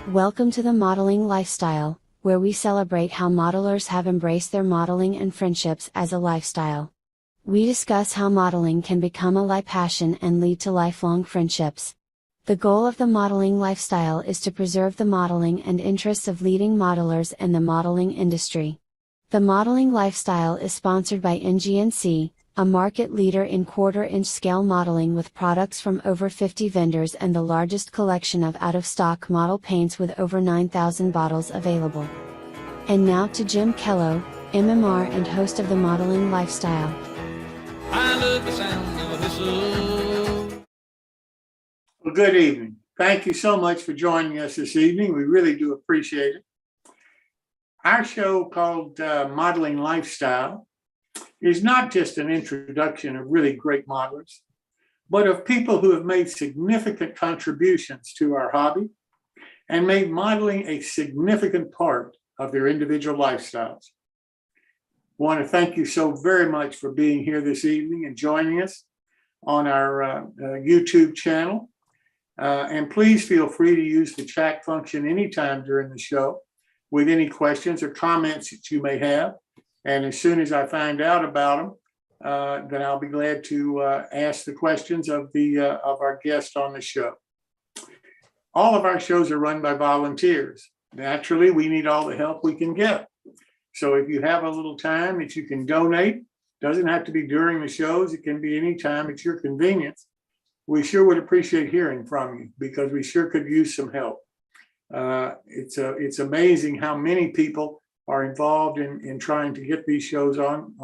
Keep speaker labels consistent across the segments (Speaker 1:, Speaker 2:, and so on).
Speaker 1: Welcome to the Modeling Lifestyle, where we celebrate how modelers have embraced their modeling and friendships as a lifestyle. We discuss how modeling can become a life passion and lead to lifelong friendships. The goal of the modeling lifestyle is to preserve the modeling and interests of leading modelers in the modeling industry. The modeling lifestyle is sponsored by NGNC, a market leader in quarter-inch scale modeling with products from over 50 vendors and the largest collection of out-of-stock model paints with over 9,000 bottles available. And now to Jim Kello, MMR and host of the Modeling Lifestyle.
Speaker 2: I love the sound of a whistle.
Speaker 3: Well, good evening. Thank you so much for joining us this evening. We really do appreciate it. Our show called Modeling Lifestyle is not just an introduction of really great modelers, but of people who have made significant contributions to our hobby and made modeling a significant part of their individual lifestyles. I want to thank you so very much for being here this evening and joining us on our YouTube channel. And please feel free to use the chat function anytime during the show with any questions or comments that you may have. And as soon as I find out about them, then I'll be glad to ask the questions of our guest on the show. All of our shows are run by volunteers. Naturally, we need all the help we can get. So if you have a little time that you can donate, doesn't have to be during the shows, it can be any time at your convenience. We sure would appreciate hearing from you because we sure could use some help. It's amazing how many people are involved in trying to get these shows on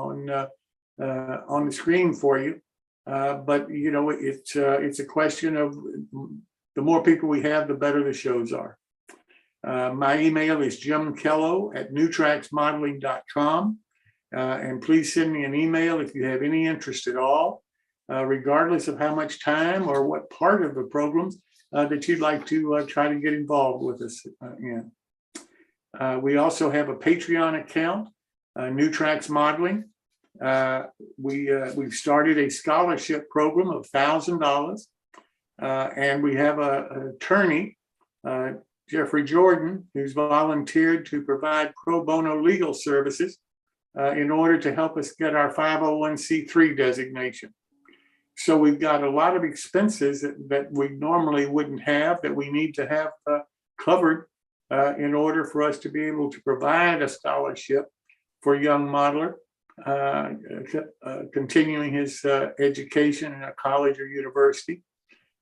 Speaker 3: the screen for you. But you know, it's a question of the more people we have, the better the shows are. My email is jimkello@newtracksmodeling.com. And please send me an email if you have any interest at all, regardless of how much time or what part of the programs that you'd like to try to get involved with us in. We also have a Patreon account, New Tracks Modeling. We've started a scholarship program of $1,000, and we have an attorney, Jeffrey Jordan, who's volunteered to provide pro bono legal services in order to help us get our 501c3 designation. So we've got a lot of expenses that we normally wouldn't have, that we need to have covered in order for us to be able to provide a scholarship for a young modeler continuing his education in a college or university.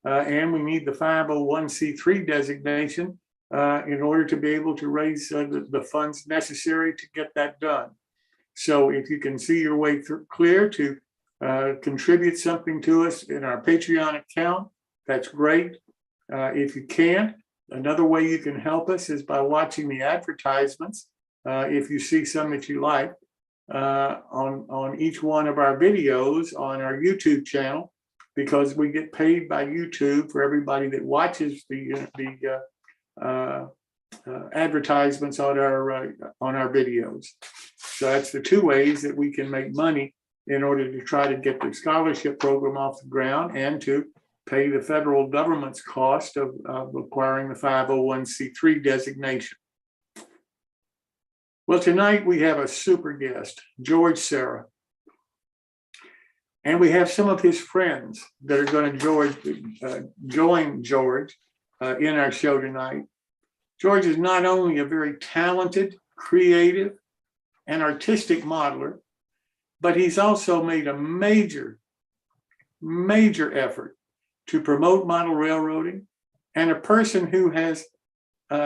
Speaker 3: And we need the 501c3 designation in order to be able to raise the funds necessary to get that done. So if you can see your way clear to contribute something to us in our Patreon account, that's great. If you can't, another way you can help us is by watching the advertisements. If you see some that you like on each one of our videos on our YouTube channel, because we get paid by YouTube for everybody that watches the advertisements on our videos. So that's the two ways that we can make money in order to try to get the scholarship program off the ground and to pay the federal government's cost of acquiring the 501c3 designation. Well, tonight we have a super guest, George Sarra. And we have some of his friends that are going to join George in our show tonight. George is not only a very talented, creative, and artistic modeler, but he's also made a major effort to promote model railroading, and a person who has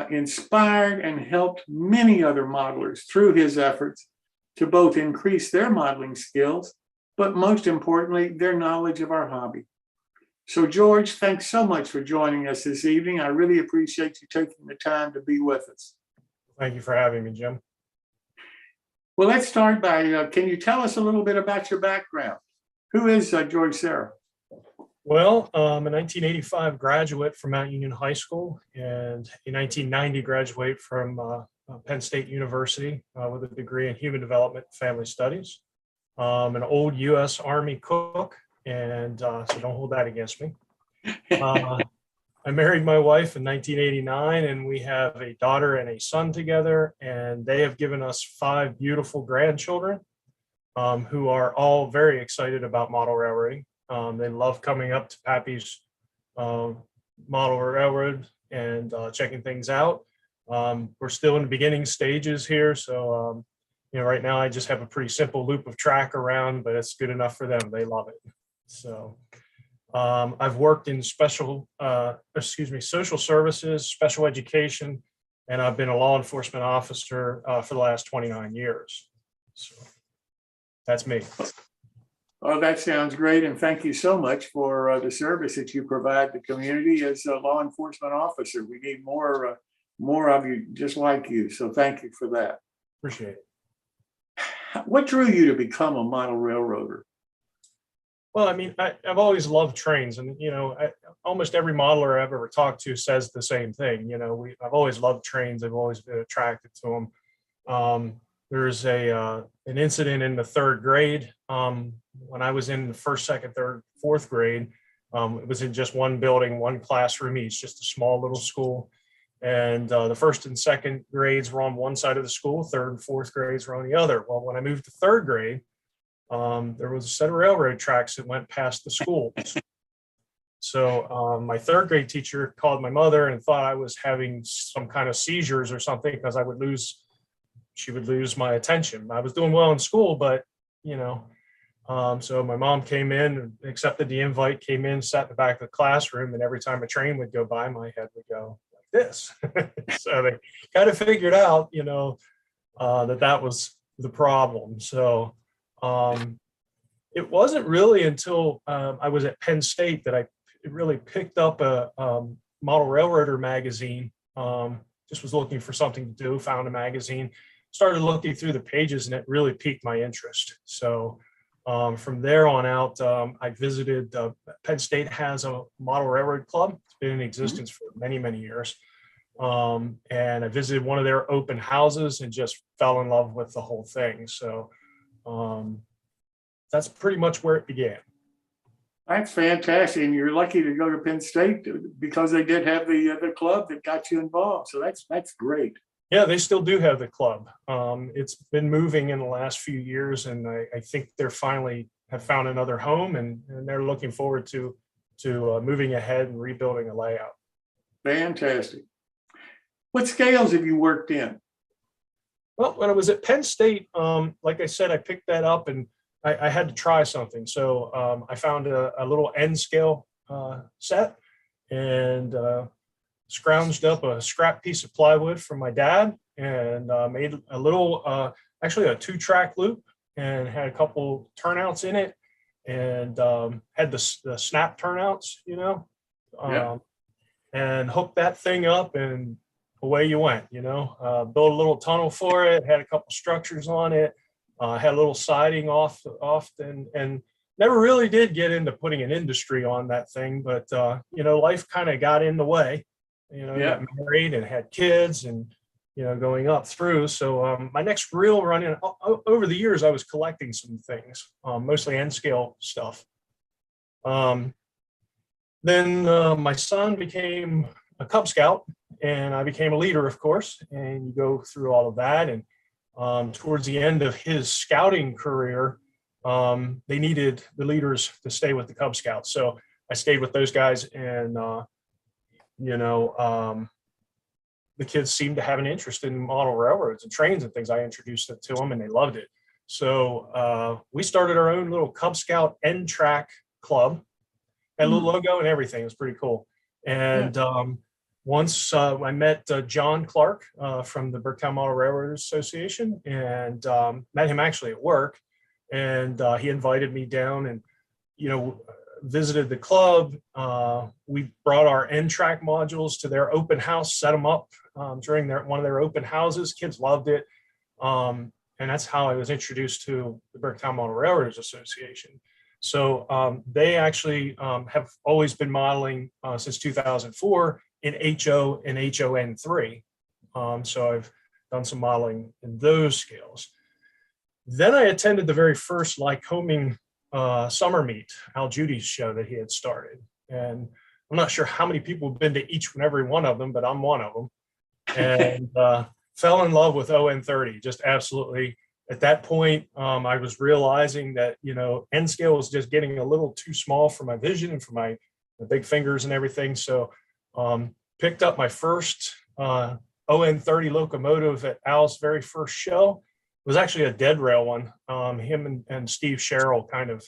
Speaker 3: inspired and helped many other modelers through his efforts to both increase their modeling skills, but most importantly, their knowledge of our hobby. So George, thanks so much for joining us this evening. I really appreciate you taking the time to be with us.
Speaker 4: Thank you for having me, Jim.
Speaker 3: Well, let's start by, can you tell us a little bit about your background? Who is George Sarra?
Speaker 4: Well, I'm a 1985 graduate from Mount Union High School, and in 1990 graduate from Penn State University with a degree in Human Development and Family Studies. an old U.S. Army cook, and so don't hold that against me. I married my wife in 1989, and we have a daughter and a son together, and they have given us 5 beautiful grandchildren who are all very excited about model railroading. They love coming up to Pappy's model railroad and checking things out. We're still in the beginning stages here, so right now I just have a pretty simple loop of track around, but it's good enough for them. They love it. So I've worked in social services, special education, and I've been a law enforcement officer for the last 29 years. So that's me.
Speaker 3: Well, that sounds great. And thank you so much for the service that you provide the community as a law enforcement officer. We need more of you just like you. So thank you for that.
Speaker 4: Appreciate it.
Speaker 3: What drew you to become a model railroader?
Speaker 4: Well, I mean, I've always loved trains, and almost every modeler I've ever talked to says the same thing. I've always loved trains. I've always been attracted to them. There's an incident in the 3rd grade when I was in the 1st, 2nd, 3rd, 4th grade. It was in just one building, one classroom each, just a small little school. And the 1st and 2nd grades were on one side of the school, 3rd and 4th grades were on the other. Well, when I moved to 3rd grade, there was a set of railroad tracks that went past the school. So my 3rd grade teacher called my mother and thought I was having some kind of seizures or something because she would lose my attention. I was doing well in school, but so my mom came in, accepted the invite, came in, sat in the back of the classroom, and every time a train would go by, my head would go like this. So they kind of figured out, that was the problem. So it wasn't really until I was at Penn State that I really picked up a model railroader magazine. Just was looking for something to do, found a magazine, started looking through the pages, and it really piqued my interest. So from there on out, I visited, Penn State has a model railroad club. It's been in existence for many, many years. And I visited one of their open houses and just fell in love with the whole thing. So that's pretty much where it began.
Speaker 3: That's fantastic. And you're lucky to go to Penn State because they did have the club that got you involved. So that's great.
Speaker 4: Yeah, they still do have the club. It's been moving in the last few years, and I think they're finally have found another home, and they're looking forward to moving ahead and rebuilding a layout.
Speaker 3: Fantastic. What scales have you worked in?
Speaker 4: Well, when I was at Penn State, like I said, I picked that up and I had to try something. So I found a little N scale set and scrounged up a scrap piece of plywood from my dad and made a little, actually a 2-track loop, and had a couple turnouts in it, and had the snap turnouts, and hooked that thing up, and away you went. Built a little tunnel for it, had a couple structures on it, had a little siding off and never really did get into putting an industry on that thing, but life kind of got in the way. Got married and had kids and, going up through. So my next real run in, over the years, I was collecting some things, mostly N scale stuff. Then my son became a Cub Scout, and I became a leader, of course, and you go through all of that. And towards the end of his scouting career, they needed the leaders to stay with the Cub Scouts. So I stayed with those guys, and the kids seemed to have an interest in model railroads and trains and things. I introduced it to them, and they loved it. So we started our own little Cub Scout N-track club. Had a little logo and everything. It was pretty cool. And once I met John Clark from the Bricktown Model Railroad Association, and met him actually at work. And he invited me down and, visited the club. We brought our N-track modules to their open house, set them up during one of their open houses. Kids loved it. And that's how I was introduced to the Bricktown Model Railroaders Association. So they actually have always been modeling since 2004 in HO and HON3. So I've done some modeling in those scales. Then I attended the very first Lycoming summer meet, Al Judy's show that he had started. And I'm not sure how many people have been to each and every one of them, but I'm one of them. And fell in love with ON30, just absolutely. At that point, I was realizing that, N scale was just getting a little too small for my vision and for my big fingers and everything. So picked up my first ON30 locomotive at Al's very first show. It was actually a dead rail one. Him and Steve Sherrill kind of,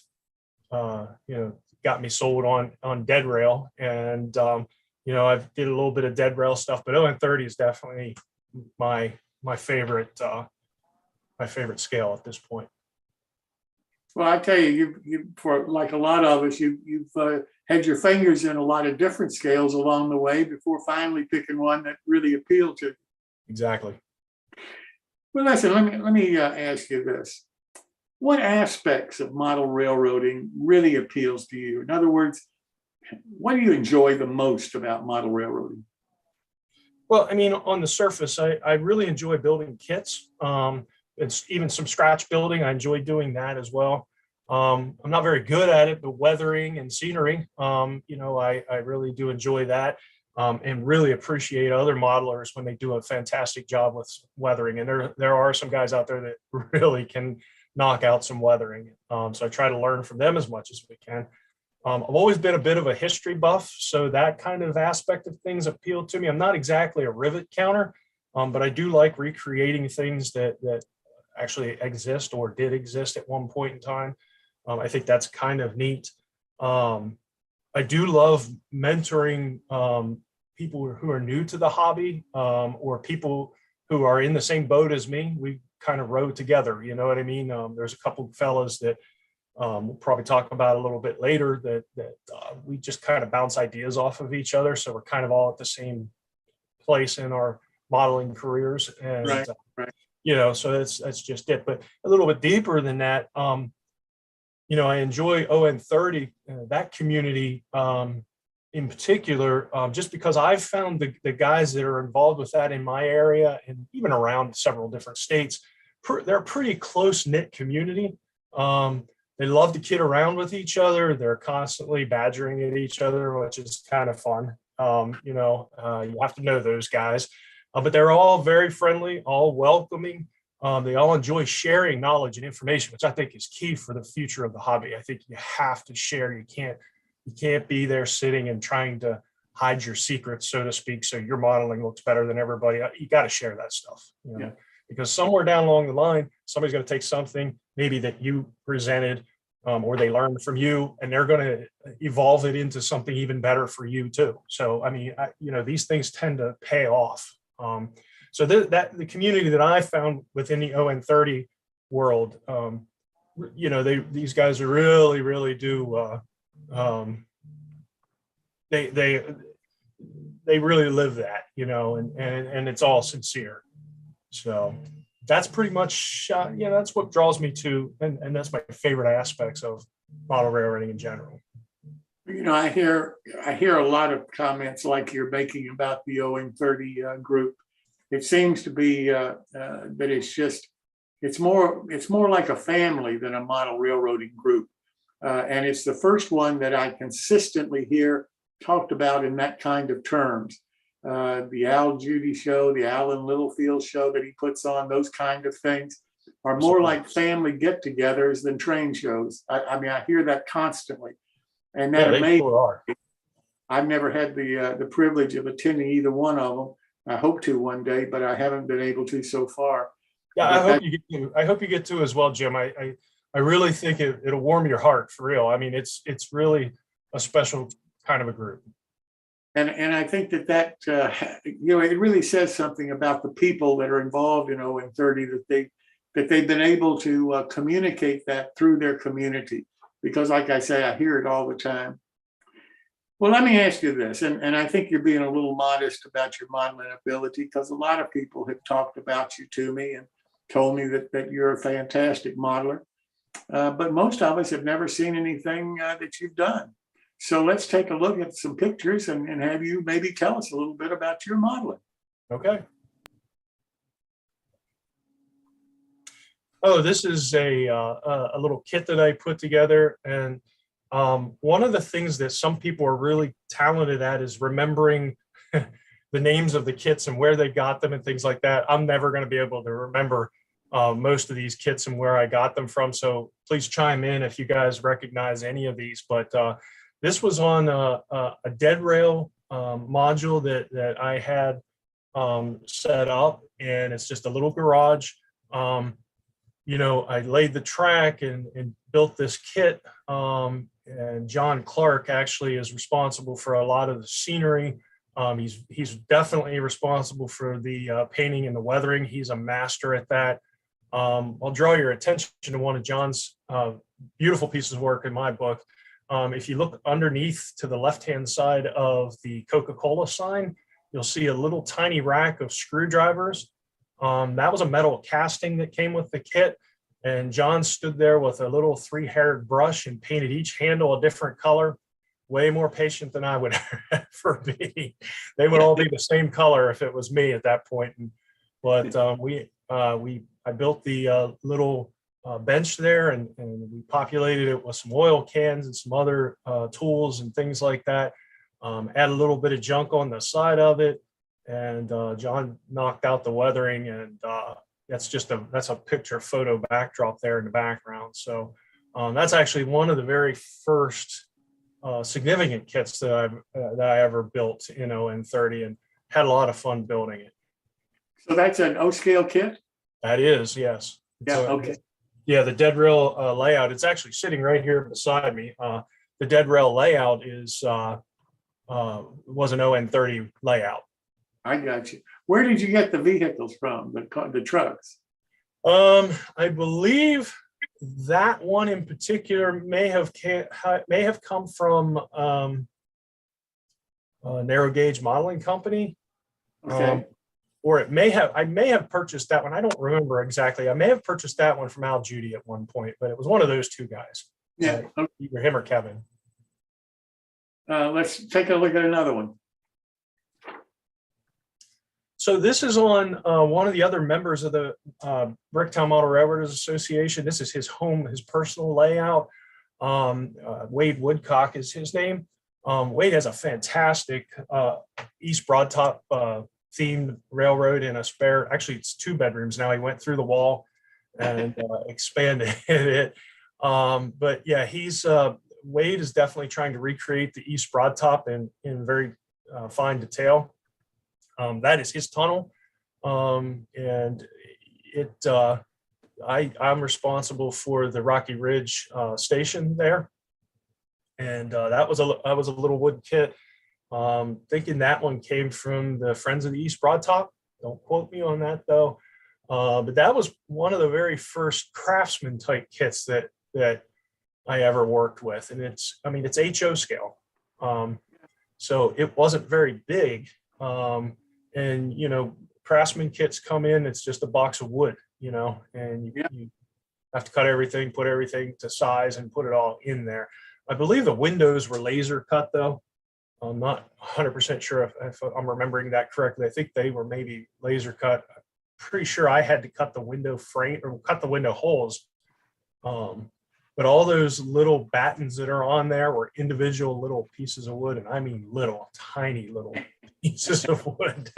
Speaker 4: got me sold on dead rail. And, I did a little bit of dead rail stuff, but ON30 is definitely my favorite scale at this point.
Speaker 3: Well, I tell you, you for like a lot of us, you've had your fingers in a lot of different scales along the way before finally picking one that really appealed to you.
Speaker 4: Exactly.
Speaker 3: Well, listen, let me ask you this. What aspects of model railroading really appeals to you? In other words, what do you enjoy the most about model railroading?
Speaker 4: Well, I mean, on the surface, I really enjoy building kits. It's even some scratch building. I enjoy doing that as well. I'm not very good at it, but weathering and scenery, I really do enjoy that. And really appreciate other modelers when they do a fantastic job with weathering. And there are some guys out there that really can knock out some weathering. So I try to learn from them as much as we can. I've always been a bit of a history buff, so that kind of aspect of things appeal to me. I'm not exactly a rivet counter, but I do like recreating things that actually exist or did exist at one point in time. I think that's kind of neat. I do love mentoring people who are new to the hobby, or people who are in the same boat as me. We kind of row together, you know what I mean? There's a couple of fellas that we'll probably talk about a little bit later that we just kind of bounce ideas off of each other. So we're kind of all at the same place in our modeling careers. And,
Speaker 3: Right.
Speaker 4: So that's just it. But a little bit deeper than that, I enjoy ON30, that community in particular, just because I've found the guys that are involved with that in my area and even around several different states, they're a pretty close-knit community. They love to kid around with each other. They're constantly badgering at each other, which is kind of fun. You have to know those guys, but they're all very friendly, all welcoming. They all enjoy sharing knowledge and information, which I think is key for the future of the hobby. I think you have to share. You can't be there sitting and trying to hide your secrets, so to speak, so your modeling looks better than everybody. You got to share that stuff, because somewhere down along the line, somebody's going to take something maybe that you presented, or they learned from you, and they're going to evolve it into something even better for you too. So, I mean, these things tend to pay off. So the community that I found within the ON30 world, these guys are really, really do. They really live that, and it's all sincere. So that's pretty much, that's what draws me to, and that's my favorite aspects of model railroading in general.
Speaker 3: I hear a lot of comments like you're making about the ON30 group. It seems to be that it's more like a family than a model railroading group. And it's the first one that I consistently hear talked about in that kind of terms. The Al Judy show, the Alan Littlefield show that he puts on, those kind of things are more like family get-togethers than train shows. I mean, I hear that constantly. And that amazing. I've never had the privilege of attending either one of them. I hope to one day, but I haven't been able to so far.
Speaker 4: Yeah, I hope you get to as well, Jim. I really think it'll warm your heart for real. I mean, it's really a special kind of a group.
Speaker 3: And I think that it really says something about the people that are involved in ON30, that they've been able to communicate that through their community. Because like I say, I hear it all the time. Well, let me ask you this, and I think you're being a little modest about your modeling ability, because a lot of people have talked about you to me and told me that you're a fantastic modeler. But most of us have never seen anything that you've done. So let's take a look at some pictures and have you maybe tell us a little bit about your modeling.
Speaker 4: Okay. Oh, this is a little kit that I put together, and one of the things that some people are really talented at is remembering the names of the kits and where they got them and things like that. I'm never going to be able to remember most of these kits and where I got them from. So please chime in if you guys recognize any of these. But this was on a dead rail module that I had set up, and it's just a little garage. I laid the track and built this kit. And John Clark actually is responsible for a lot of the scenery. He's definitely responsible for the painting and the weathering. He's a master at that. I'll draw your attention to one of John's beautiful pieces of work in my book. If you look underneath to the left-hand side of the Coca-Cola sign, you'll see a little tiny rack of screwdrivers. That was a metal casting that came with the kit. And John stood there with a little 3-haired brush and painted each handle a different color. Way more patient than I would ever be. They would all be the same color if it was me at that point. But I built the little bench there, and we populated it with some oil cans and some other tools and things like that. Add a little bit of junk on the side of it, and John knocked out the weathering, and that's a picture photo backdrop there in the background. So that's actually one of the very first significant kits that I ever built, in 30, and had a lot of fun building it.
Speaker 3: So that's an O-scale kit?
Speaker 4: That is, yes.
Speaker 3: Yeah, okay.
Speaker 4: Yeah, the dead rail layout, it's actually sitting right here beside me. The dead rail layout was an ON30 layout.
Speaker 3: I got you. Where did you get the vehicles from, the trucks?
Speaker 4: I believe that one in particular may have come from a narrow gauge modeling company.
Speaker 3: Okay.
Speaker 4: Or I may have purchased that one. I don't remember exactly. I may have purchased that one from Al Judy at one point, but it was one of those two guys.
Speaker 3: Yeah.
Speaker 4: Either him or Kevin.
Speaker 3: Let's take a look at another one.
Speaker 4: So this is on one of the other members of the Bricktown Model Railroaders Association. This is his home, his personal layout. Wade Woodcock is his name. Wade has a fantastic East Broadtop themed railroad in a spare, actually it's 2 bedrooms now. He went through the wall and expanded it. But yeah, Wade is definitely trying to recreate the East Broadtop in very fine detail. That is his tunnel. And I'm responsible for the Rocky Ridge station there. And that was a little wood kit. Thinking that one came from the Friends of the East Broadtop. Don't quote me on that though. But that was one of the very first craftsman type kits that I ever worked with. And it's HO scale. So it wasn't very big. And craftsman kits come in, it's just a box of wood, and you have to cut everything, put everything to size and put it all in there. I believe the windows were laser cut though. I'm not 100% sure if I'm remembering that correctly. I think they were maybe laser cut. I'm pretty sure I had to cut the window frame or cut the window holes. But all those little battens that are on there were individual little pieces of wood. And I mean, little, tiny little pieces of wood.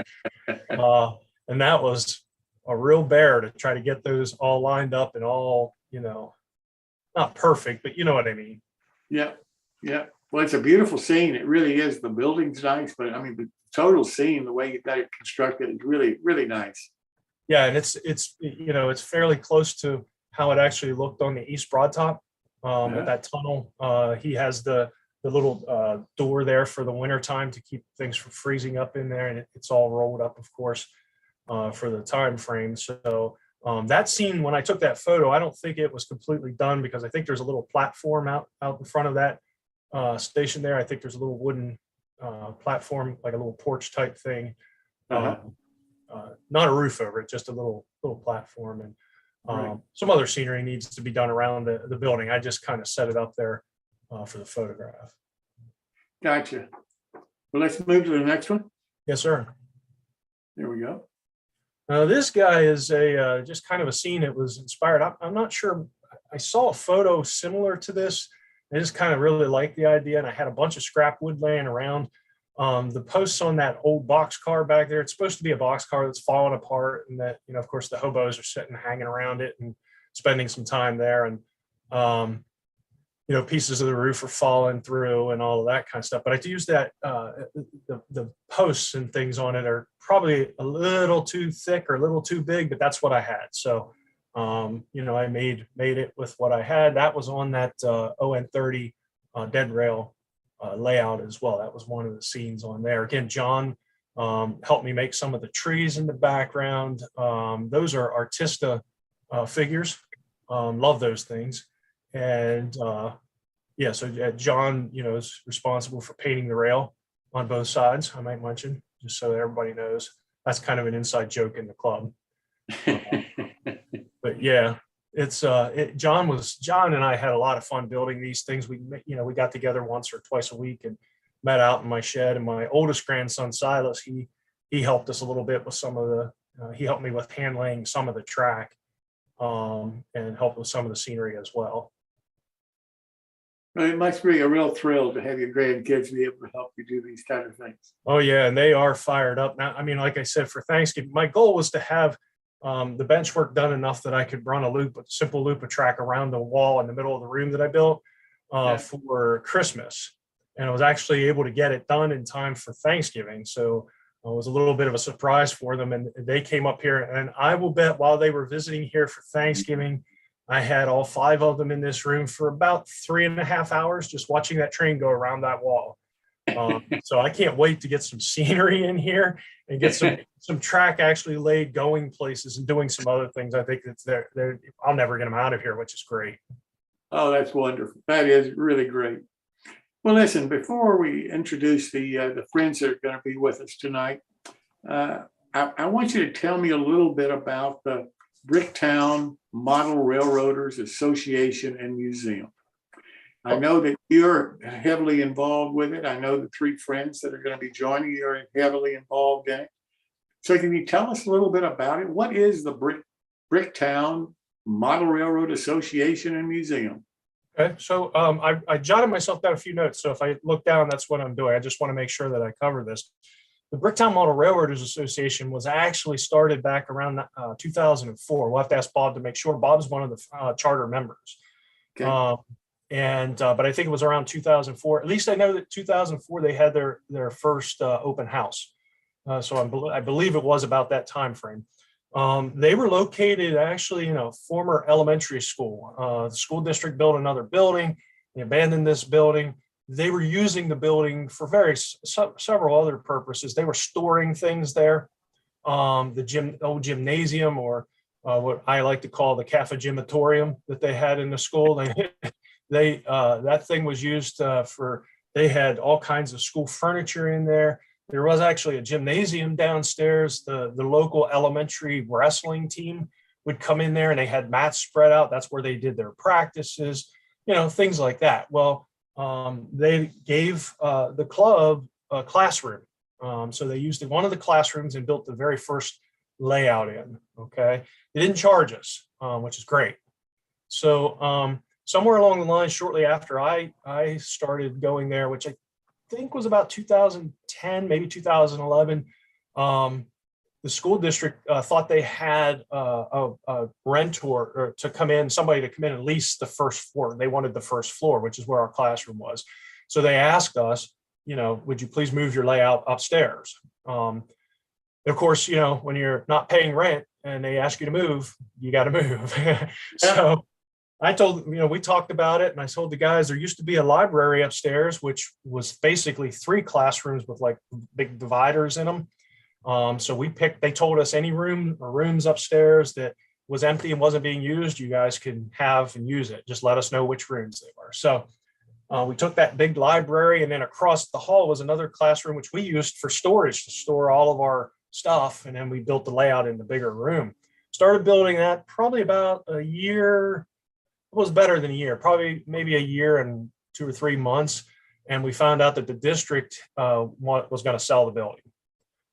Speaker 4: And that was a real bear to try to get those all lined up and all, not perfect, but you know what I mean?
Speaker 3: Yeah. Yeah. Well, it's a beautiful scene. It really is. The building's nice, but the total scene, the way you got it constructed is really, really nice.
Speaker 4: Yeah. And it's fairly close to how it actually looked on the East Broadtop. With that tunnel, he has the little door there for the winter time to keep things from freezing up in there, and it's all rolled up, of course, for the time frame. So that scene, when I took that photo, I don't think it was completely done because I think there's a little platform out in front of that station there. I think there's a little wooden platform, like a little porch type thing, not a roof over it, just a little platform. And
Speaker 3: Right.
Speaker 4: Some other scenery needs to be done around the building. I just kind of set it up there for the photograph.
Speaker 3: Gotcha. Well, let's move to the next one.
Speaker 4: Yes, sir.
Speaker 3: There we go.
Speaker 4: This guy is a just kind of a scene. It was inspired. I'm not sure. I saw a photo similar to this. I just kind of really liked the idea, and I had a bunch of scrap wood laying around. The posts on that old box car back there, it's supposed to be a box car that's falling apart, and that, of course, the hobos are sitting hanging around it and spending some time there. And pieces of the roof are falling through and all of that kind of stuff. But I use that the posts and things on it are probably a little too thick or a little too big, but that's what I had. So I made it with what I had. That was on that ON30 dead rail layout as well. That was one of the scenes on there. Again, John helped me make some of the trees in the background. Those are Artista figures. Love those things. And so John, is responsible for painting the rail on both sides. I might mention, just so that everybody knows. That's kind of an inside joke in the club. But yeah, it's John and I had a lot of fun building these things. We got together once or twice a week and met out in my shed. And my oldest grandson Silas, he helped us a little bit with some of the. He helped me with hand laying some of the track, and helped with some of the scenery as well.
Speaker 3: Well, it must be a real thrill to have your grandkids be able to help you do these kind of things.
Speaker 4: Oh yeah, and they are fired up now. I mean, like I said, for Thanksgiving, my goal was to have the bench work done enough that I could run a simple loop of track around the wall in the middle of the room that I built for Christmas. And I was actually able to get it done in time for Thanksgiving. So it was a little bit of a surprise for them. And they came up here, and I will bet while they were visiting here for Thanksgiving, I had all 5 of them in this room for about 3.5 hours, just watching that train go around that wall. So I can't wait to get some scenery in here and get some track actually laid, going places and doing some other things. I think it's I'll never get them out of here, which is great.
Speaker 3: Oh, that's wonderful. That is really great. Well, listen, before we introduce the friends that are going to be with us tonight, I want you to tell me a little bit about the Bricktown Model Railroaders Association and Museum. I know that you're heavily involved with it. I know the 3 friends that are going to be joining you are heavily involved in it. So can you tell us a little bit about it? What is the Bricktown Model Railroad Association and Museum?
Speaker 4: Okay, so I jotted myself down a few notes. So if I look down, that's what I'm doing. I just want to make sure that I cover this. The Bricktown Model Railroaders Association was actually started back around 2004. We'll have to ask Bob to make sure. Bob's one of the charter members. Okay. But I think it was around 2004. At least I know that 2004 they had their first open house. So I believe it was about that time frame. They were located actually in a former elementary school. The school district built another building. They abandoned this building. They were using the building for several other purposes. They were storing things there. The old gymnasium, or what I like to call the cafe gymatorium that they had in the school. That thing was used they had all kinds of school furniture in there. There was actually a gymnasium downstairs. The local elementary wrestling team would come in there, and they had mats spread out. That's where they did their practices, things like that. Well, they gave the club a classroom. So they used one of the classrooms and built the very first layout in. Okay. They didn't charge us, which is great. So somewhere along the line, shortly after I started going there, which I think was about 2010, maybe 2011, the school district thought they had a rentor or somebody to come in and lease the first floor. They wanted the first floor, which is where our classroom was. So they asked us, would you please move your layout upstairs? Of course, when you're not paying rent and they ask you to move, you got to move. So I told, we talked about it, and I told the guys there used to be a library upstairs, which was basically 3 classrooms with like big dividers in them. So they told us any room or rooms upstairs that was empty and wasn't being used, you guys can have and use it. Just let us know which rooms they were. So we took that big library, and then across the hall was another classroom, which we used for storage to store all of our stuff. And then we built the layout in the bigger room. Started building that probably about a year. It was better than a year, probably maybe a year and 2 or 3 months. And we found out that the district was going to sell the building.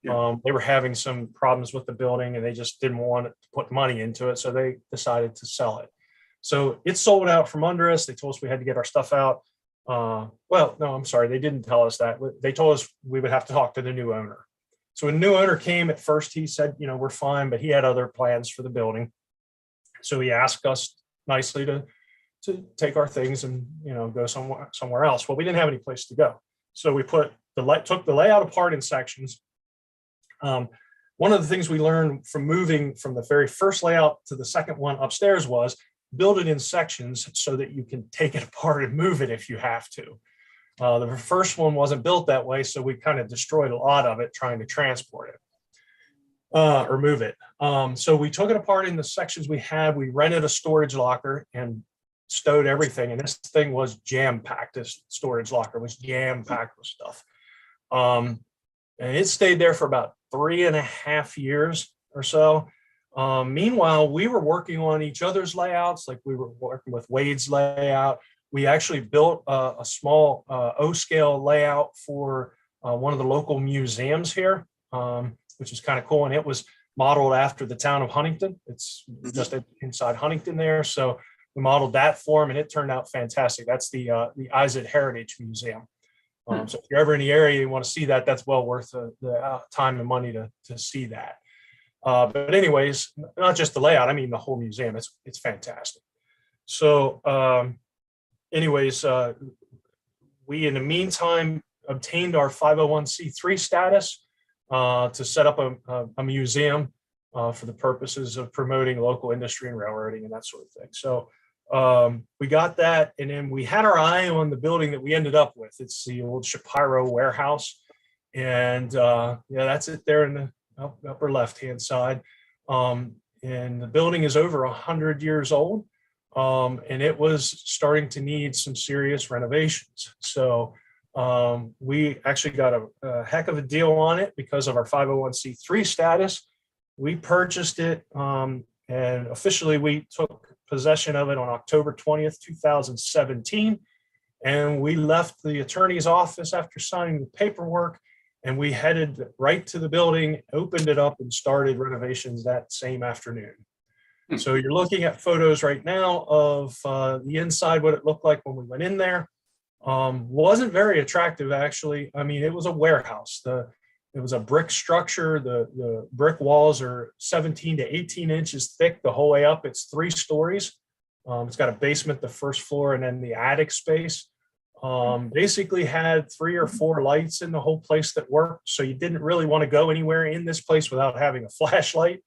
Speaker 3: Yeah.
Speaker 4: They were having some problems with the building and they just didn't want to put money into it. So they decided to sell it. So it sold out from under us. They told us we had to get our stuff out. Well, no, I'm sorry. They didn't tell us that. They told us we would have to talk to the new owner. So when the new owner came at first, he said, we're fine, but he had other plans for the building. So he asked us nicely to take our things and, go somewhere else. Well, we didn't have any place to go. So we took the layout apart in sections. One of the things we learned from moving from the very first layout to the second one upstairs was build it in sections so that you can take it apart and move it if you have to. The first one wasn't built that way, so we kind of destroyed a lot of it trying to transport it or move it. So we took it apart in the sections we had. We rented a storage locker and stowed everything. And this thing was jam-packed. This storage locker was jam-packed with stuff. And it stayed there for about 3.5 years or so. Meanwhile, we were working on each other's layouts. Like we were working with Wade's layout. We actually built a small O-scale layout for one of the local museums here, which is kind of cool. And it was modeled after the town of Huntington. It's just inside Huntington there. So we modeled that for them and it turned out fantastic. That's the Izard Heritage Museum. So if you're ever in the area, you want to see that, that's well worth the time and money to see that. But anyways, not just the layout, I mean, the whole museum, it's fantastic. So anyways, we, in the meantime, obtained our 501c3 status to set up a museum for the purposes of promoting local industry and railroading and that sort of thing. So we got that, and then we had our eye on the building that we ended up with. It's the old Shapiro warehouse, and yeah, that's it there in the upper left-hand side. And the building is over 100 years old, and it was starting to need some serious renovations. So we actually got a heck of a deal on it because of our 501c3 status. We purchased it, and officially we took possession of it on October 20th, 2017. And we left the attorney's office after signing the paperwork, and we headed right to the building, opened it up, and started renovations that same afternoon. So you're looking at photos right now of the inside, what it looked like when we went in there. Wasn't very attractive, actually. I mean, it was a warehouse. It was a brick structure. The brick walls are 17 to 18 inches thick the whole way up. It's 3 stories. It's got a basement, the first floor, and then the attic space. Basically had 3 or 4 lights in the whole place that worked. So you didn't really want to go anywhere in this place without having a flashlight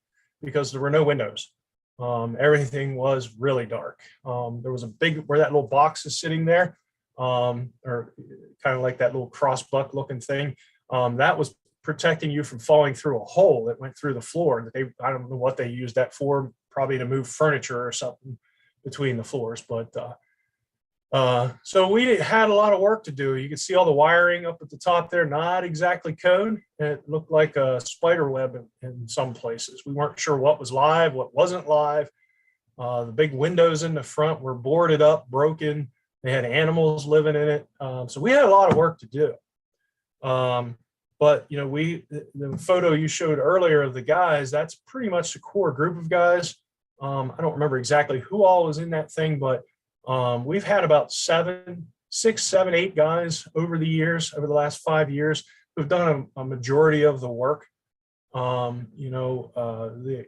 Speaker 4: because there were no windows. Everything was really dark. There was a big, where that little box is sitting there, or kind of like that little crossbuck looking thing. That was protecting you from falling through a hole that went through the floor. I don't know what they used that for, probably to move furniture or something between the floors. But so we had a lot of work to do. You can see all the wiring up at the top there, not exactly code. It looked like a spider web in some places. We weren't sure what was live, what wasn't live. The big windows in the front were boarded up, broken. They had animals living in it. So we had a lot of work to do. But, the photo you showed earlier of the guys, that's pretty much the core group of guys. I don't remember exactly who all was in that thing, but we've had about 6, 7, 8 guys over the last 5 years who've done a majority of the work. The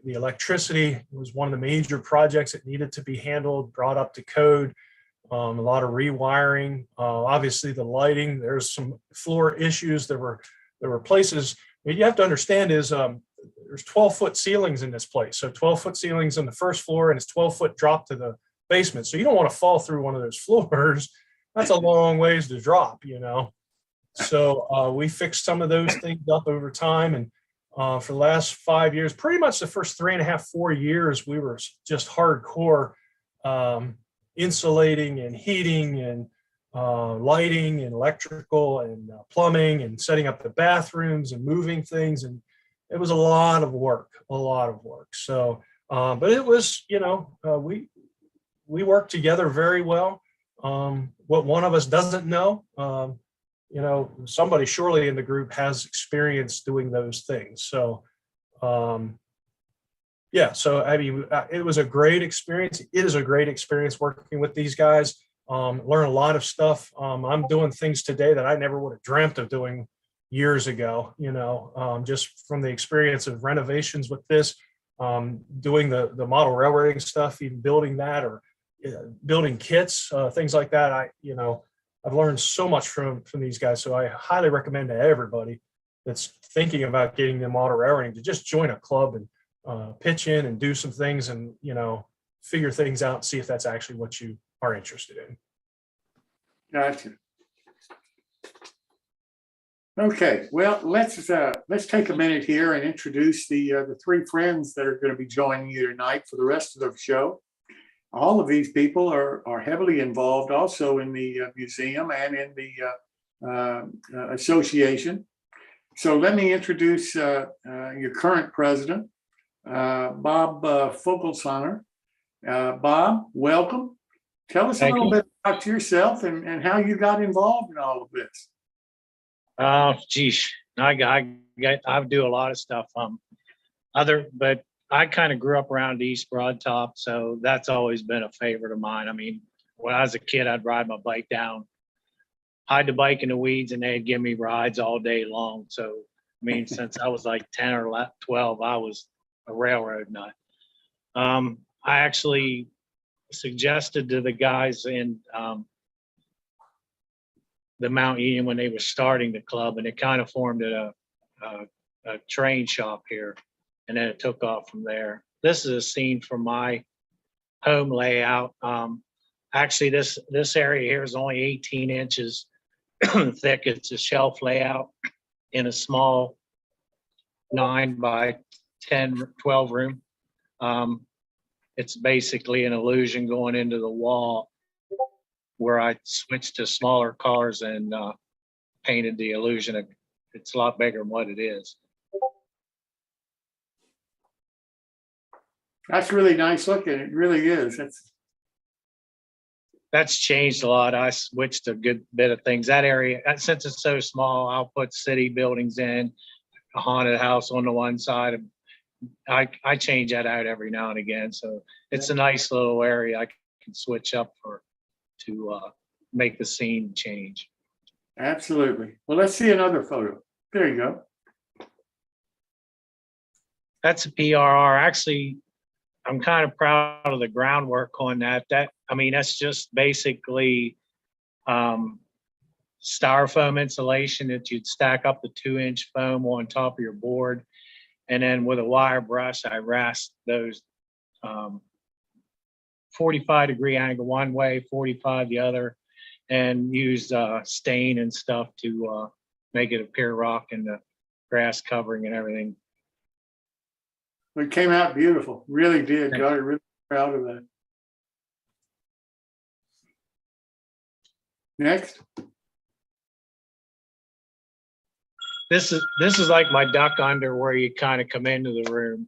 Speaker 4: electricity was one of the major projects that needed to be handled, brought up to code. A lot of rewiring, obviously the lighting, there's some floor issues. There were places, what you have to understand is there's 12-foot ceilings in this place. So 12-foot ceilings on the first floor, and it's 12-foot drop to the basement. So you don't want to fall through one of those floors. That's a long ways to drop, So we fixed some of those things up over time. And for the last 5 years, pretty much the first 3.5, 4 years, we were just hardcore insulating and heating and lighting and electrical and plumbing and setting up the bathrooms and moving things. And it was a lot of work. So, but it was, we worked together very well. What one of us doesn't know, somebody surely in the group has experience doing those things. So, yeah, so I mean, it was a great experience. It is a great experience working with these guys. Learn a lot of stuff. I'm doing things today that I never would have dreamt of doing years ago, just from the experience of renovations with this, doing the model railroading stuff, even building that or building kits, things like that. I've learned so much from these guys. So I highly recommend to everybody that's thinking about getting the model railroading to just join a club and pitch in and do some things and, figure things out and see if that's actually what you are interested in.
Speaker 3: Gotcha. Okay, well, let's take a minute here and introduce the three friends that are going to be joining you tonight for the rest of the show. All of these people are heavily involved also in the museum and in the association. So let me introduce your current president, Bob Fogelsoner. Bob, welcome. Tell us a little bit about yourself and how you got involved in all of this.
Speaker 5: Geez, I do a lot of stuff. But I kind of grew up around East Broad Top, so that's always been a favorite of mine. I mean, when I was a kid, I'd ride my bike down, hide the bike in the weeds, and they'd give me rides all day long. So, I mean, since I was like 10 or 12, I was a railroad nut. I actually suggested to the guys in the Mount Union when they were starting the club, and it kind of formed a train shop here, and then it took off from there. This is a scene from my home layout. Actually, this area here is only 18 inches thick. It's a shelf layout in a small 9 by 10, 12 room. It's basically an illusion going into the wall where I switched to smaller cars and painted the illusion. It's a lot bigger than what it is.
Speaker 3: That's really nice looking. It really is.
Speaker 5: That's changed a lot. I switched a good bit of things. That area, since it's so small, I'll put city buildings in, a haunted house on the one side. I change that out every now and again. So it's a nice little area I can switch up to make the scene change.
Speaker 3: Absolutely. Well, let's see another photo. There you go.
Speaker 5: That's a PRR. Actually, I'm kind of proud of the groundwork on that. That's just basically styrofoam insulation that you'd stack up the 2-inch foam on top of your board. And then with a wire brush, I rasped those 45-degree angle one way, 45 the other, and used stain and stuff to make it appear rock and the grass covering and everything.
Speaker 3: It came out beautiful. Really did. Got it really proud of that. Next.
Speaker 5: This is like my duck under where you kind of come into the room.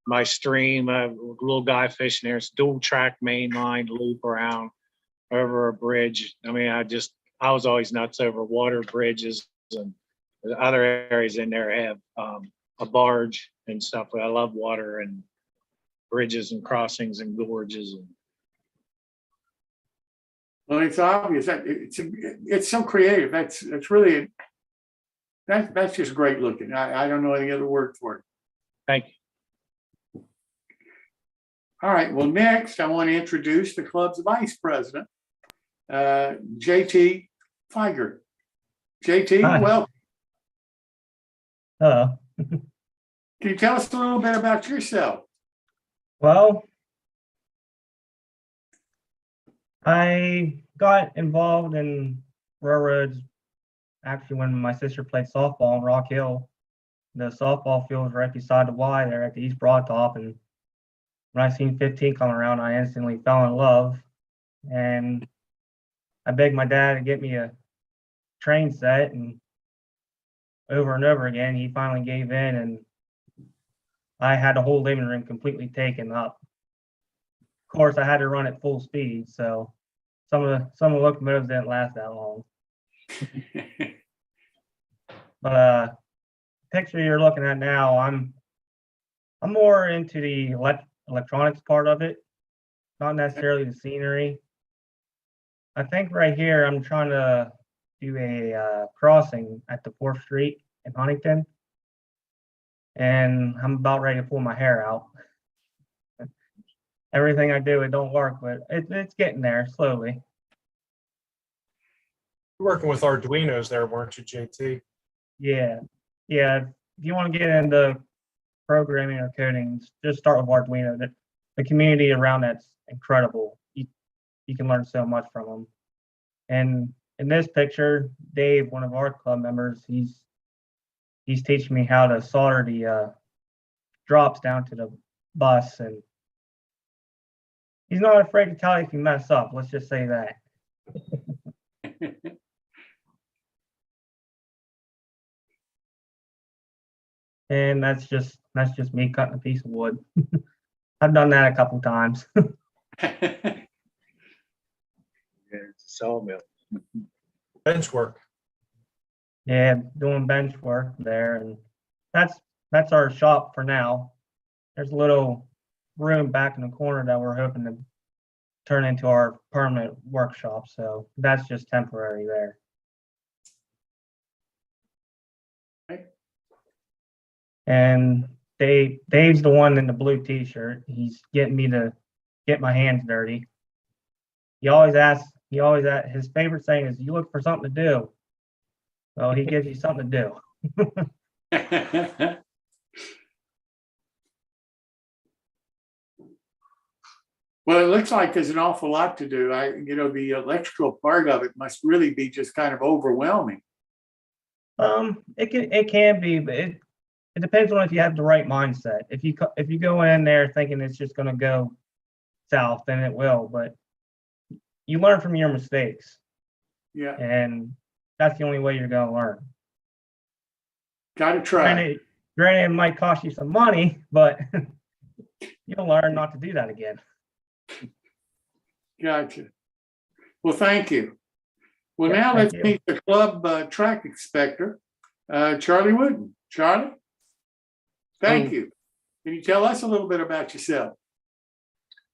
Speaker 5: My stream, a little guy fishing there. It's dual track main line loop around over a bridge. I mean, I was always nuts over water bridges, and the other areas in there have a barge and stuff. But I love water and bridges and crossings and gorges.
Speaker 3: Well, it's obvious that it's so creative. That's really that's just great looking. I don't know any other word for it.
Speaker 5: Thank you.
Speaker 3: All right. Well, next I want to introduce the club's vice president, JT Feiger. JT,
Speaker 6: Hi.
Speaker 3: welcome.
Speaker 6: Hello.
Speaker 3: Can you tell us a little bit about yourself?
Speaker 6: Well, I got involved in railroads actually when my sister played softball in Rock Hill. The softball field was right beside the Y there at the East Broad Top, and when I seen 15 come around, I instantly fell in love, and I begged my dad to get me a train set, and over and over again, he finally gave in, and I had the whole living room completely taken up. Of course, I had to run at full speed, so some of the locomotives didn't last that long. But picture you're looking at now, I'm more into the electronics part of it, not necessarily the scenery. I think right here I'm trying to do a crossing at the 4th Street in Huntington, and I'm about ready to pull my hair out. Everything I do, it don't work, but it's getting there slowly.
Speaker 4: You're working with Arduinos there, weren't you, JT?
Speaker 6: Yeah, yeah. If you want to get into programming or coding, just start with Arduino. The community around that's incredible. You can learn so much from them. And in this picture, Dave, one of our club members, he's teaching me how to solder the drops down to the bus, and he's not afraid to tell you if you mess up. Let's just say that. And that's just me cutting a piece of wood. I've done that a couple times.
Speaker 5: Yeah, it's a sawmill.
Speaker 4: Bench work.
Speaker 6: Yeah, doing bench work there, and that's our shop for now. There's a little room back in the corner that we're hoping to turn into our permanent workshop, so that's just temporary there. And Dave's the one in the blue t-shirt. He's getting me to get my hands dirty. He always asks, his favorite saying is, "You look for something to do." Well, he gives you something to do.
Speaker 3: Well, it looks like there's an awful lot to do. The electrical part of it must really be just kind of overwhelming.
Speaker 6: It can be, but it depends on if you have the right mindset. If you go in there thinking it's just going to go south, then it will. But you learn from your mistakes.
Speaker 3: Yeah.
Speaker 6: And that's the only way you're going to learn.
Speaker 3: Got to try.
Speaker 6: Granted, it might cost you some money, but you'll learn not to do that again.
Speaker 3: Gotcha. Well, thank you. Well,
Speaker 6: Yeah,
Speaker 3: now let's
Speaker 6: thank you.
Speaker 3: meet the club track inspector, Charlie Wooden. Charlie, thank you. Can you tell us a little bit about yourself?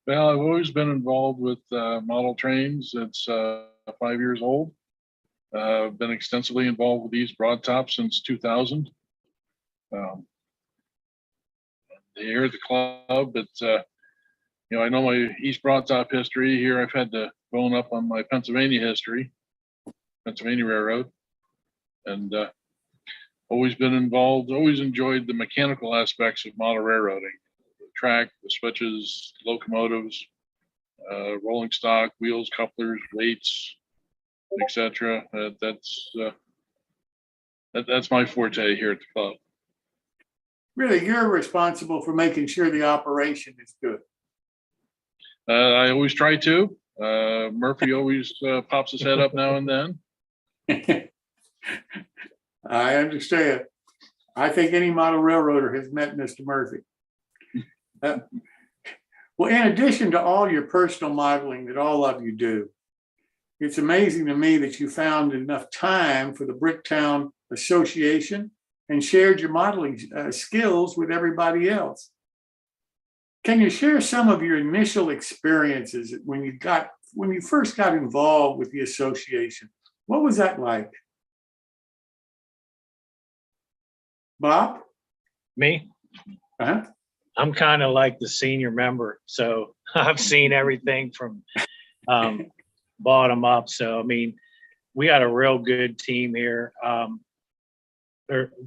Speaker 7: Well, I've always been involved with model trains since 5 years old. I've been extensively involved with East Broadtop since 2000. Here at the club, it's I know my East Broadtop history. Here I've had to bone up on my Pennsylvania history, Pennsylvania Railroad, and always been involved, always enjoyed the mechanical aspects of model railroading, the track, the switches, locomotives, rolling stock, wheels, couplers, weights, etc. That's my forte here at the club.
Speaker 3: Really, you're responsible for making sure the operation is good.
Speaker 7: I always try to. Murphy always pops his head up now and then.
Speaker 3: I understand. I think any model railroader has met Mr. Murphy. Well, in addition to all your personal modeling that all of you do, it's amazing to me that you found enough time for the Bricktown Association and shared your modeling skills with everybody else. Can you share some of your initial experiences when you first got involved with the association? What was that like? Bob?
Speaker 5: Me?
Speaker 3: Uh-huh.
Speaker 5: I'm kind of like the senior member, so I've seen everything from bottom up. So I mean, we got a real good team here.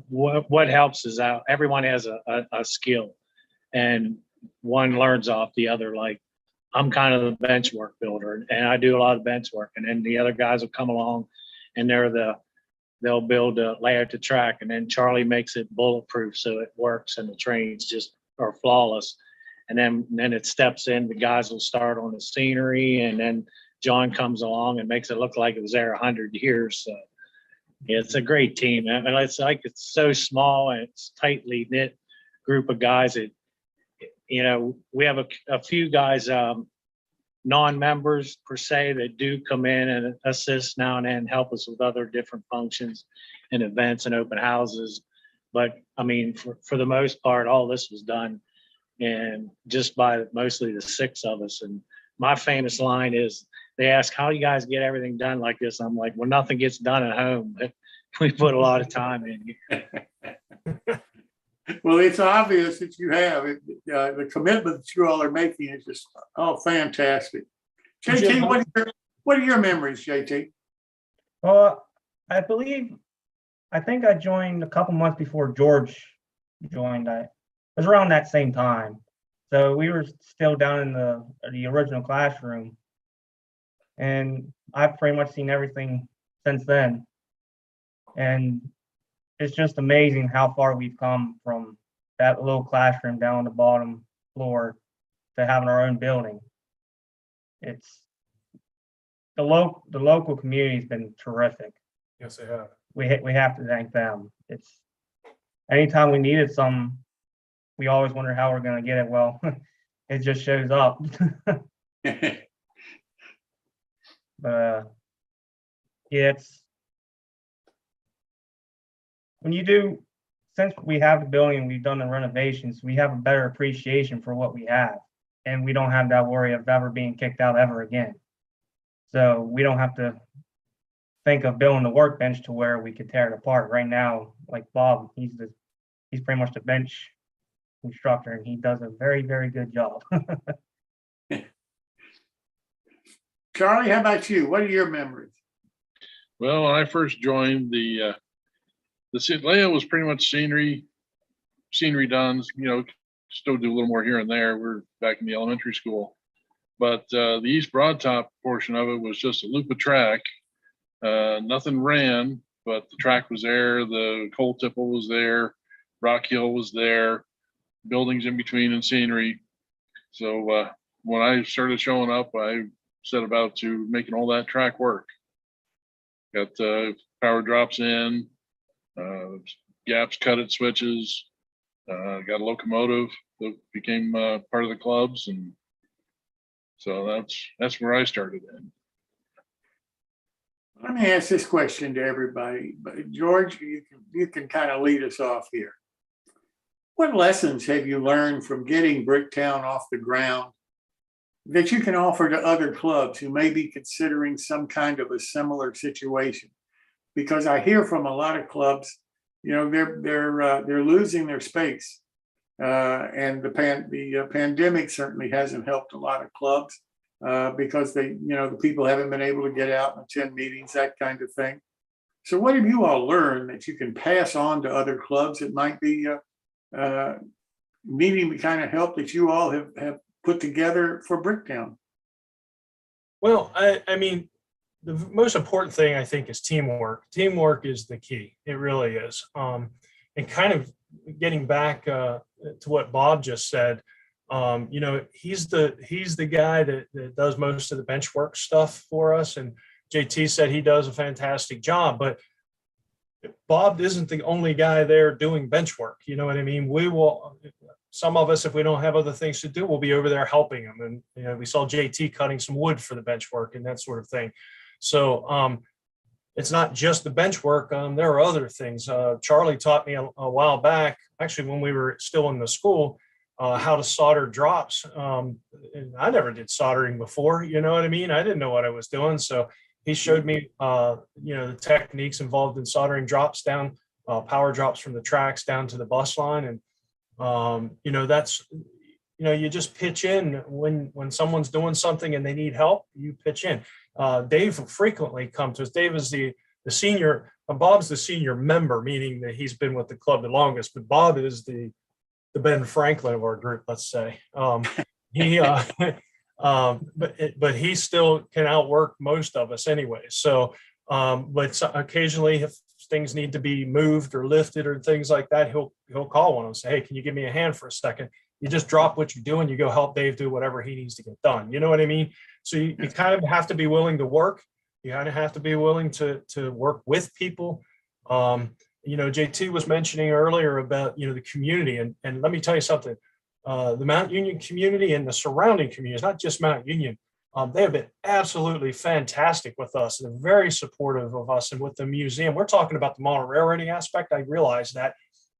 Speaker 5: What helps is out. Everyone has a skill, and one learns off the other. Like I'm kind of the bench work builder, and I do a lot of bench work, and then the other guys will come along, and they'll build a layout to track, and then Charlie makes it bulletproof so it works, and the trains just are flawless. And then it steps in. The guys will start on the scenery, and then John comes along and makes it look like it was there 100 years. So yeah, it's a great team. And it's like it's so small and it's tightly knit group of guys. We have a few guys non-members per se that do come in and assist now and then, help us with other different functions and events and open houses. But I mean, for the most part, all this was done and just by mostly the six of us. And my famous line is, they ask how you guys get everything done like this. I'm like, well, nothing gets done at home, but we put a lot of time in.
Speaker 3: Well, it's obvious that you have it. The commitment that you all are making is just, oh, fantastic. JT, what are your memories, JT?
Speaker 6: Well, I think I joined a couple months before George joined. It was around that same time. So we were still down in the original classroom. And I've pretty much seen everything since then. And it's just amazing how far we've come from that little classroom down on the bottom floor to having our own building. It's the local community has been terrific.
Speaker 4: Yes, they have.
Speaker 6: We have to thank them. It's anytime we needed some, we always wonder how we're going to get it. Well, it just shows up. But yeah, it's when you do, since we have the building, we've done the renovations, we have a better appreciation for what we have, and we don't have that worry of ever being kicked out ever again. So we don't have to think of building the workbench to where we could tear it apart. Right now, like Bob, he's pretty much the bench constructor, and he does a very, very good job.
Speaker 3: Charlie, how about you? What are your memories?
Speaker 7: Well, when I first joined, the layout was pretty much scenery done. You know, still do a little more here and there. We're back in the elementary school, but the East Broad Top portion of it was just a loop of track. Nothing ran, but the track was there. The coal tipple was there. Rock Hill was there. Buildings in between and scenery. So when I started showing up, I set about to making all that track work. Got power drops in, gaps cut at switches, got a locomotive that became part of the clubs, and so that's where I started in.
Speaker 3: Let me ask this question to everybody, but George, you can kind of lead us off here. What lessons have you learned from getting Bricktown off the ground that you can offer to other clubs who may be considering some kind of a similar situation? Because I hear from a lot of clubs, you know, they're losing their space, and the pandemic certainly hasn't helped a lot of clubs because the people haven't been able to get out and attend meetings, that kind of thing. So, what have you all learned that you can pass on to other clubs that might be needing the kind of help that you all have put together for Bricktown?
Speaker 4: Well, I mean, the most important thing I think is teamwork. Teamwork is the key. It really is. And kind of getting back to what Bob just said, he's the guy that does most of the bench work stuff for us. And JT said he does a fantastic job, but Bob isn't the only guy there doing bench work. You know what I mean? Some of us, if we don't have other things to do, we'll be over there helping him. And, we saw JT cutting some wood for the bench work and that sort of thing. So it's not just the bench work. There are other things. Charlie taught me a while back, actually, when we were still in the school, how to solder drops. And I never did soldering before. You know what I mean? I didn't know what I was doing. So he showed me, the techniques involved in soldering drops down, power drops from the tracks down to the bus line. And, that's, you just pitch in when someone's doing something and they need help, you pitch in. Dave frequently comes to us. Dave is the senior, Bob's the senior member, meaning that he's been with the club the longest, but Bob is the Ben Franklin of our group, let's say. But he still can outwork most of us anyway. So, but occasionally if things need to be moved or lifted or things like that, he'll call one and say, hey, can you give me a hand for a second? You just drop what you're doing, you go help Dave do whatever he needs to get done. You know what I mean? So you kind of have to be willing to work. You kind of have to be willing to work with people. JT was mentioning earlier about, the community. And let me tell you something, the Mount Union community and the surrounding communities, not just Mount Union, They have been absolutely fantastic with us. They're very supportive of us, and with the museum, we're talking about the model railroading aspect. I realize that,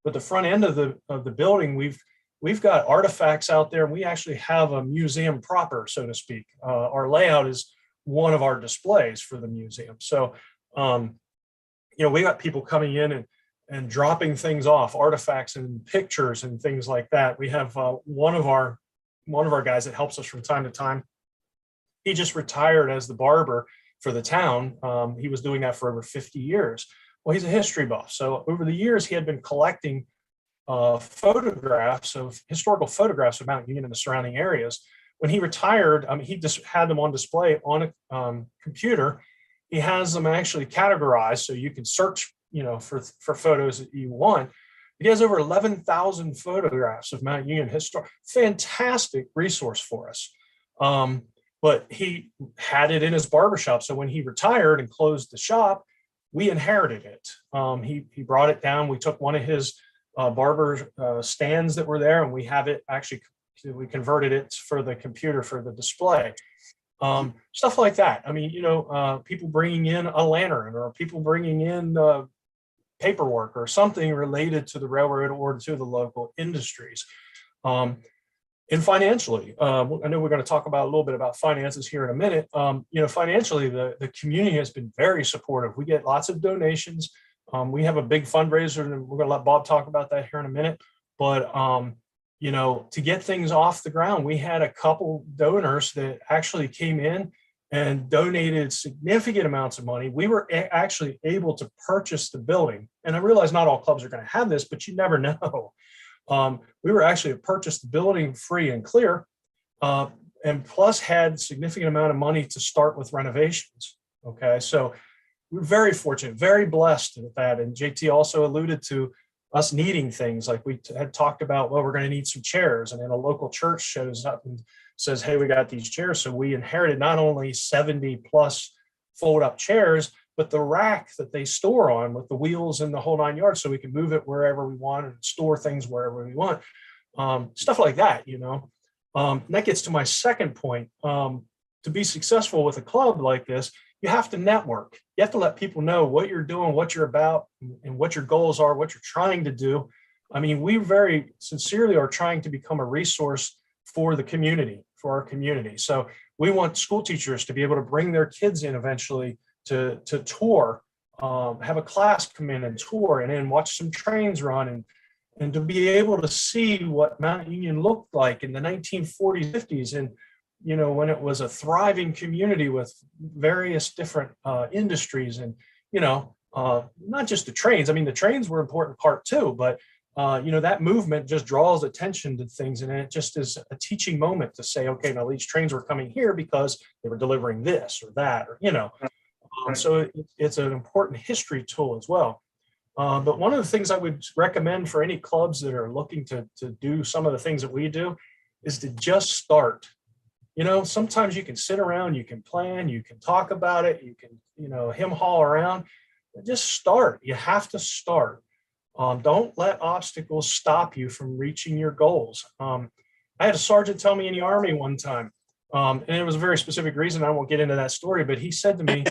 Speaker 4: but the front end of the building, we've got artifacts out there. We actually have a museum proper, so to speak. Our layout is one of our displays for the museum. So, we got people coming in and dropping things off, artifacts and pictures and things like that. We have one of our guys that helps us from time to time. He just retired as the barber for the town. He was doing that for over 50 years. Well, he's a history buff. So over the years, he had been collecting historical photographs of Mount Union and the surrounding areas. When he retired, he just had them on display on a computer. He has them actually categorized so you can search, for photos that you want. He has over 11,000 photographs of Mount Union fantastic resource for us. But he had it in his barbershop. So when he retired and closed the shop, we inherited it. He brought it down. We took one of his barber stands that were there, and we have it we converted it for the computer for the display. Stuff like that. People bringing in a lantern, or people bringing in paperwork or something related to the railroad or to the local industries. And financially, I know we're going to talk about a little bit about finances here in a minute. Financially, the community has been very supportive. We get lots of donations. We have a big fundraiser, and we're going to let Bob talk about that here in a minute. But, to get things off the ground, we had a couple donors that actually came in and donated significant amounts of money. We were actually able to purchase the building. And I realize not all clubs are going to have this, but you never know. We were actually purchased the building free and clear, and plus had significant amount of money to start with renovations. Okay, so we're very fortunate, very blessed with that. And JT also alluded to us needing things like we had talked about. Well, we're going to need some chairs, and then a local church shows up and says, "Hey, we got these chairs." So we inherited not only 70 plus fold up chairs, but the rack that they store on with the wheels and the whole 9 yards, so we can move it wherever we want and store things wherever we want. Stuff like that, And that gets to my second point. To be successful with a club like this, you have to network. You have to let people know what you're doing, what you're about, and what your goals are, what you're trying to do. We very sincerely are trying to become a resource for the community, for our community. So we want school teachers to be able to bring their kids in eventually to tour, have a class come in and tour, and then watch some trains run, and to be able to see what Mount Union looked like in the 1940s, 50s, and when it was a thriving community with various different industries, and not just the trains. The trains were an important part too, but that movement just draws attention to things, and it just is a teaching moment to say, okay, now these trains were coming here because they were delivering this or that, or so it's an important history tool as well. But one of the things I would recommend for any clubs that are looking to do some of the things that we do is to just start. Sometimes you can sit around, you can plan, you can talk about it, you can, hem-haw around, but just start. You have to start. Don't let obstacles stop you from reaching your goals. I had a sergeant tell me in the Army one time, and it was a very specific reason. I won't get into that story, but he said to me,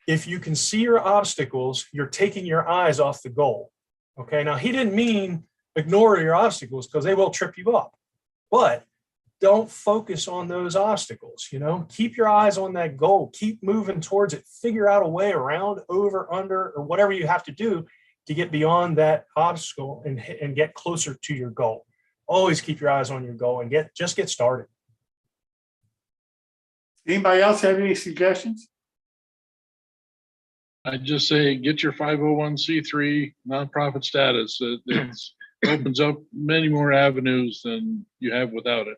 Speaker 4: if you can see your obstacles, you're taking your eyes off the goal. Okay, now he didn't mean ignore your obstacles, because they will trip you up, but don't focus on those obstacles. Keep your eyes on that goal, keep moving towards it, figure out a way around, over, under, or whatever you have to do to get beyond that obstacle and get closer to your goal. Always keep your eyes on your goal and just get started.
Speaker 3: Anybody else have any suggestions?
Speaker 7: I'd just say get your 501c3 nonprofit status. It opens up many more avenues than you have without it.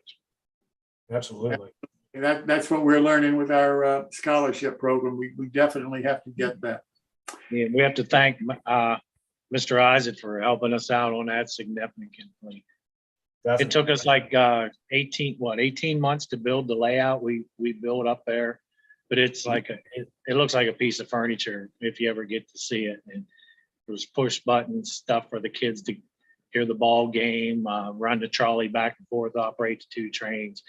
Speaker 7: Absolutely.
Speaker 3: That's what we're learning with our scholarship program. We definitely have to get that.
Speaker 5: Yeah, we have to thank Mr. Isaac for helping us out on that significantly. Definitely. It took us like 18 months to build the layout we built up there, but it's like it looks like a piece of furniture if you ever get to see it. And it was push button stuff for the kids to hear the ball game, run the trolley back and forth, operate the 2 trains.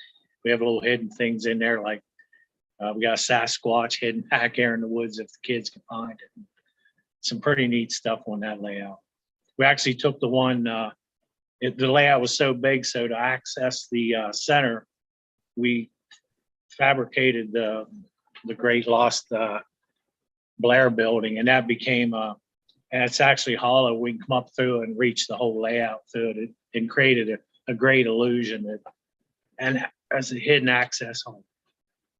Speaker 5: We have little hidden things in there, like we got a Sasquatch hidden back there in the woods if the kids can find it. Some pretty neat stuff on that layout. We actually took the one, the layout was so big, so to access the center, we fabricated the Great Lost Blair building, and that became and it's actually hollow. We can come up through and reach the whole layout through it, and created a great illusion that, and as a hidden access home.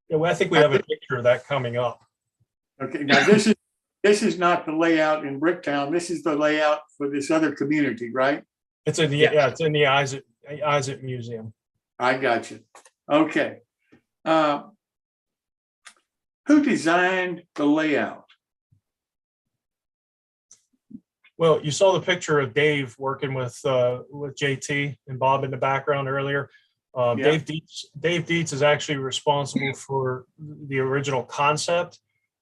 Speaker 4: Yeah, well, I think we have a picture of that coming up.
Speaker 3: Okay, now this is not the layout in Bricktown. This is the layout for this other community, right?
Speaker 4: It's in the it's in the Isaac Museum.
Speaker 3: I got you. Okay. Who designed the layout?
Speaker 4: Well, you saw the picture of Dave working with JT and Bob in the background earlier.
Speaker 3: Yeah.
Speaker 4: Dave Dietz is actually responsible for the original concept.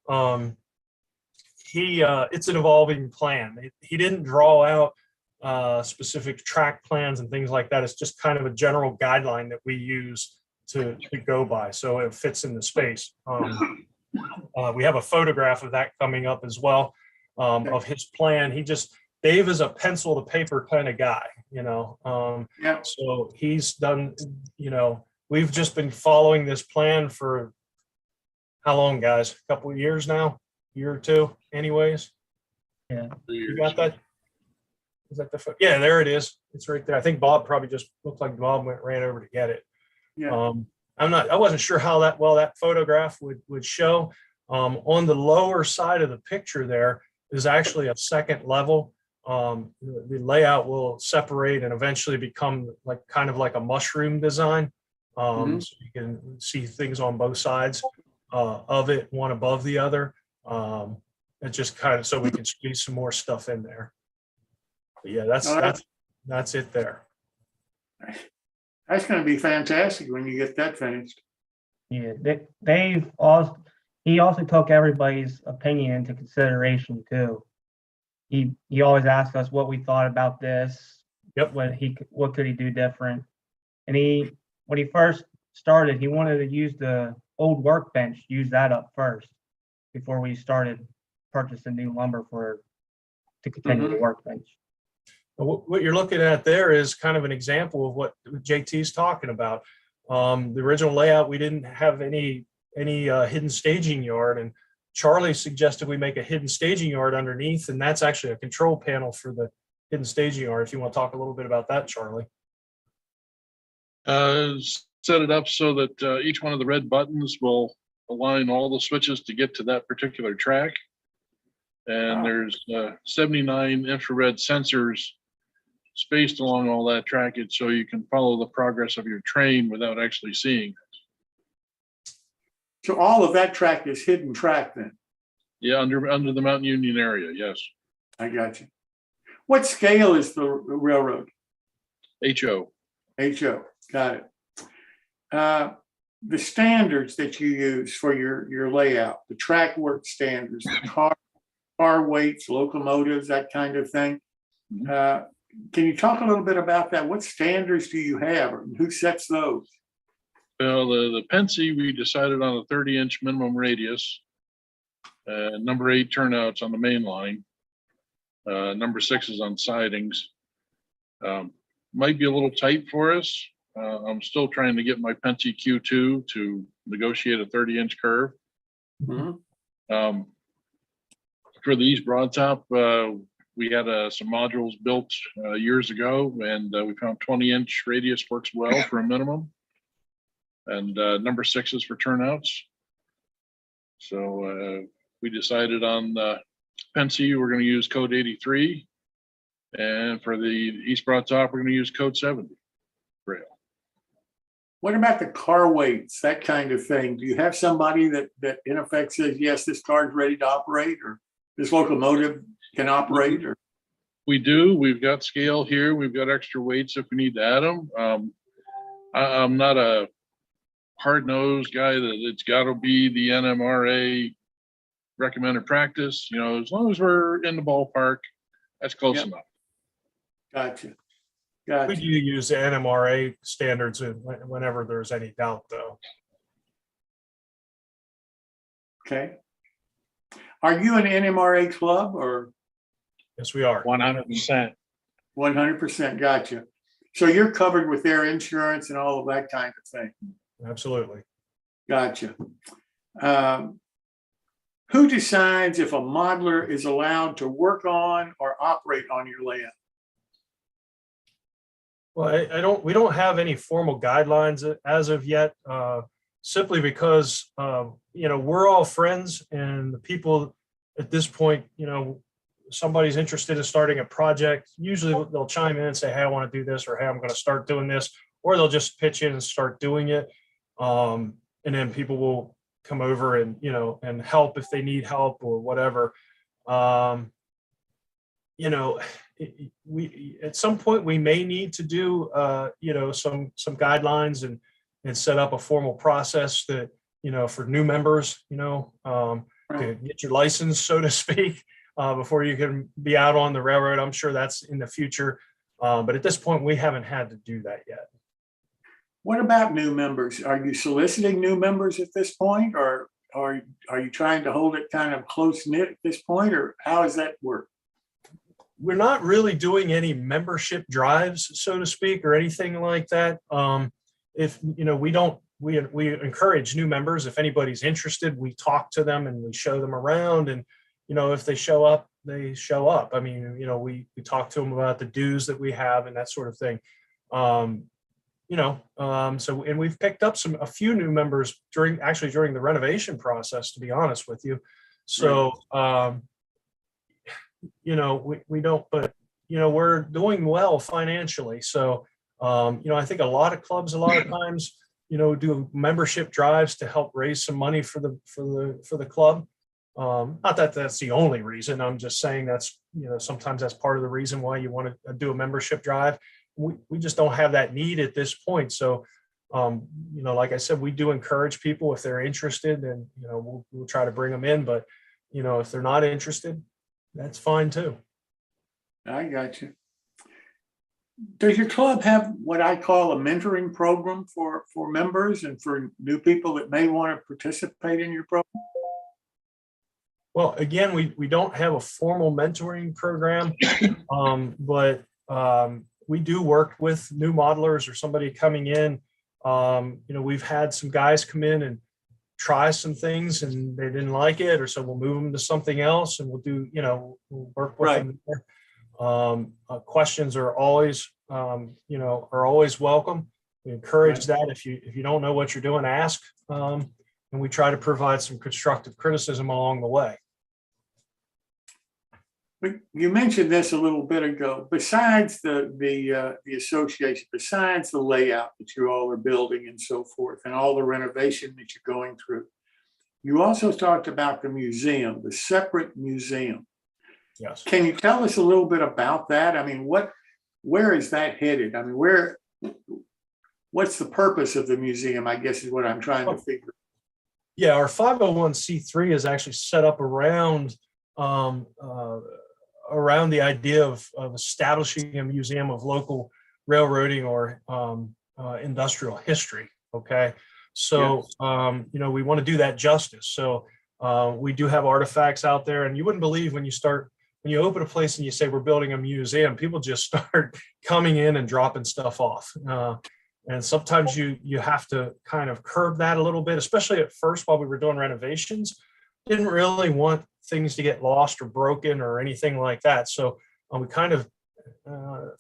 Speaker 4: It's an evolving plan. He didn't draw out specific track plans and things like that. It's just kind of a general guideline that we use to go by, so it fits in the space. We have a photograph of that coming up as well, of his plan. Dave is a pencil to paper kind of guy,
Speaker 3: Yeah.
Speaker 4: so he's done, we've just been following this plan for how long, guys? A couple of years now, year or two anyways.
Speaker 6: Yeah.
Speaker 4: You got that? Is that yeah, there it is. It's right there. I think Bob probably just looked like Bob ran over to get it.
Speaker 3: Yeah.
Speaker 4: I wasn't sure how that photograph would show. On the lower side of the picture there is actually a second level. The layout will separate and eventually become kind of like a mushroom design. So you can see things on both sides of it, one above the other. It just kind of, so we can squeeze some more stuff in there. But yeah, that's it there.
Speaker 3: That's going to be fantastic when you get that finished.
Speaker 6: Yeah, Dave also, he also took everybody's opinion into consideration too. He always asked us what we thought about this.
Speaker 4: Yep.
Speaker 6: What could he do different? And when he first started, he wanted to use the old workbench, use that up first before we started purchasing new lumber to continue the workbench.
Speaker 4: What you're looking at there is kind of an example of what JT's talking about. The original layout, we didn't have any hidden staging yard, and Charlie suggested we make a hidden staging yard underneath, and that's actually a control panel for the hidden staging yard. If you want to talk a little bit about that, Charlie.
Speaker 7: Set it up so that each one of the red buttons will align all the switches to get to that particular track. And there's 79 infrared sensors spaced along all that trackage, so you can follow the progress of your train without actually seeing it.
Speaker 3: So all of that track is hidden track then?
Speaker 7: Yeah, under the Mountain Union area, yes.
Speaker 3: I got you. What scale is the railroad?
Speaker 7: HO.
Speaker 3: HO, got it. The standards that you use for your layout, the track work standards, the car weights, locomotives, that kind of thing. Can you talk a little bit about that? What standards do you have, and who sets those?
Speaker 7: Well, the Pensy, we decided on a 30-inch minimum radius, number 8 turnouts on the main line, number 6 is on sidings. Might be a little tight for us. I'm still trying to get my Pensy Q2 to negotiate a 30-inch curve. For the East Broadtop, we had some modules built years ago, and we found 20-inch radius works well for a minimum. And number 6 is for turnouts. So we decided on Pensy, we're going to use code 83. And for the East Broadtop, we're going to use code 70 rail.
Speaker 3: What about the car weights, that kind of thing? Do you have somebody that in effect says, yes, this car's ready to operate, or this locomotive can operate? Or
Speaker 7: we do. We've got scale here. We've got extra weights if we need to add them. I'm not a hard-nosed guy that it's got to be the NMRA recommended practice. As long as we're in the ballpark, that's close enough.
Speaker 3: Gotcha.
Speaker 4: We
Speaker 3: Gotcha.
Speaker 4: do use the NMRA standards whenever there's any doubt, though.
Speaker 3: Okay. Are you an NMRA club or
Speaker 4: Yes, we are.
Speaker 5: 100%.
Speaker 3: 100%? Gotcha. So you're covered with their insurance and all of that kind of thing.
Speaker 4: Absolutely.
Speaker 3: Gotcha. Who decides if a modeler is allowed to work on or operate on your land?
Speaker 4: Well, we don't have any formal guidelines as of yet, simply because, we're all friends, and the people at this point, somebody's interested in starting a project. Usually they'll chime in and say, hey, I want to do this, or hey, I'm going to start doing this, or they'll just pitch in and start doing it. And then people will come over and, and help if they need help or whatever. We at some point we may need to do some guidelines and set up a formal process that for new members to get your license, so to speak, before you can be out on the railroad. I'm sure that's in the future, but at this point we haven't had to do that yet.
Speaker 3: What about new members? Are you soliciting new members at this point, or are you trying to hold it kind of close knit at this point, or how does that work?
Speaker 4: We're not really doing any membership drives, so to speak, or anything like that. If we encourage new members. If anybody's interested, we talk to them and we show them around, and if they show up, they show up. I mean, we talk to them about the dues that we have and that sort of thing. And we've picked up a few new members during the renovation process, to be honest with you. So, we don't, but, we're doing well financially. So, I think a lot of clubs, a lot of times, do membership drives to help raise some money for the club. Not that that's the only reason. I'm just saying that's, sometimes that's part of the reason why you want to do a membership drive. We just don't have that need at this point. So, like I said, we do encourage people if they're interested, and, we'll try to bring them in, but, if they're not interested, that's fine too.
Speaker 3: I got you. Does your club have what I call a mentoring program for members and for new people that may want to participate in your program?
Speaker 4: Well, again, we don't have a formal mentoring program, but we do work with new modelers or somebody coming in. We've had some guys come in and try some things and they didn't like it, or so we'll move them to something else, and we'll do, we'll work with them there. Questions are always, are always welcome. We encourage that. If you don't know what you're doing, ask, and we try to provide some constructive criticism along the way.
Speaker 3: You mentioned this a little bit ago. Besides the association, besides the layout that you all are building and so forth, and all the renovation that you're going through, you also talked about the museum, the separate museum.
Speaker 4: Yes.
Speaker 3: Can you tell us a little bit about that? I mean, where is that headed? I mean, what's the purpose of the museum, I guess, is what I'm trying to figure.
Speaker 4: Yeah, our 501c3 is actually set up around the idea of establishing a museum of local railroading or industrial history. Okay. So, yes. We want to do that justice. So we do have artifacts out there, and you wouldn't believe when you open a place and you say, we're building a museum, people just start coming in and dropping stuff off. And sometimes you have to kind of curb that a little bit, especially at first while we were doing renovations. Didn't really want things to get lost or broken or anything like that. So we kind of,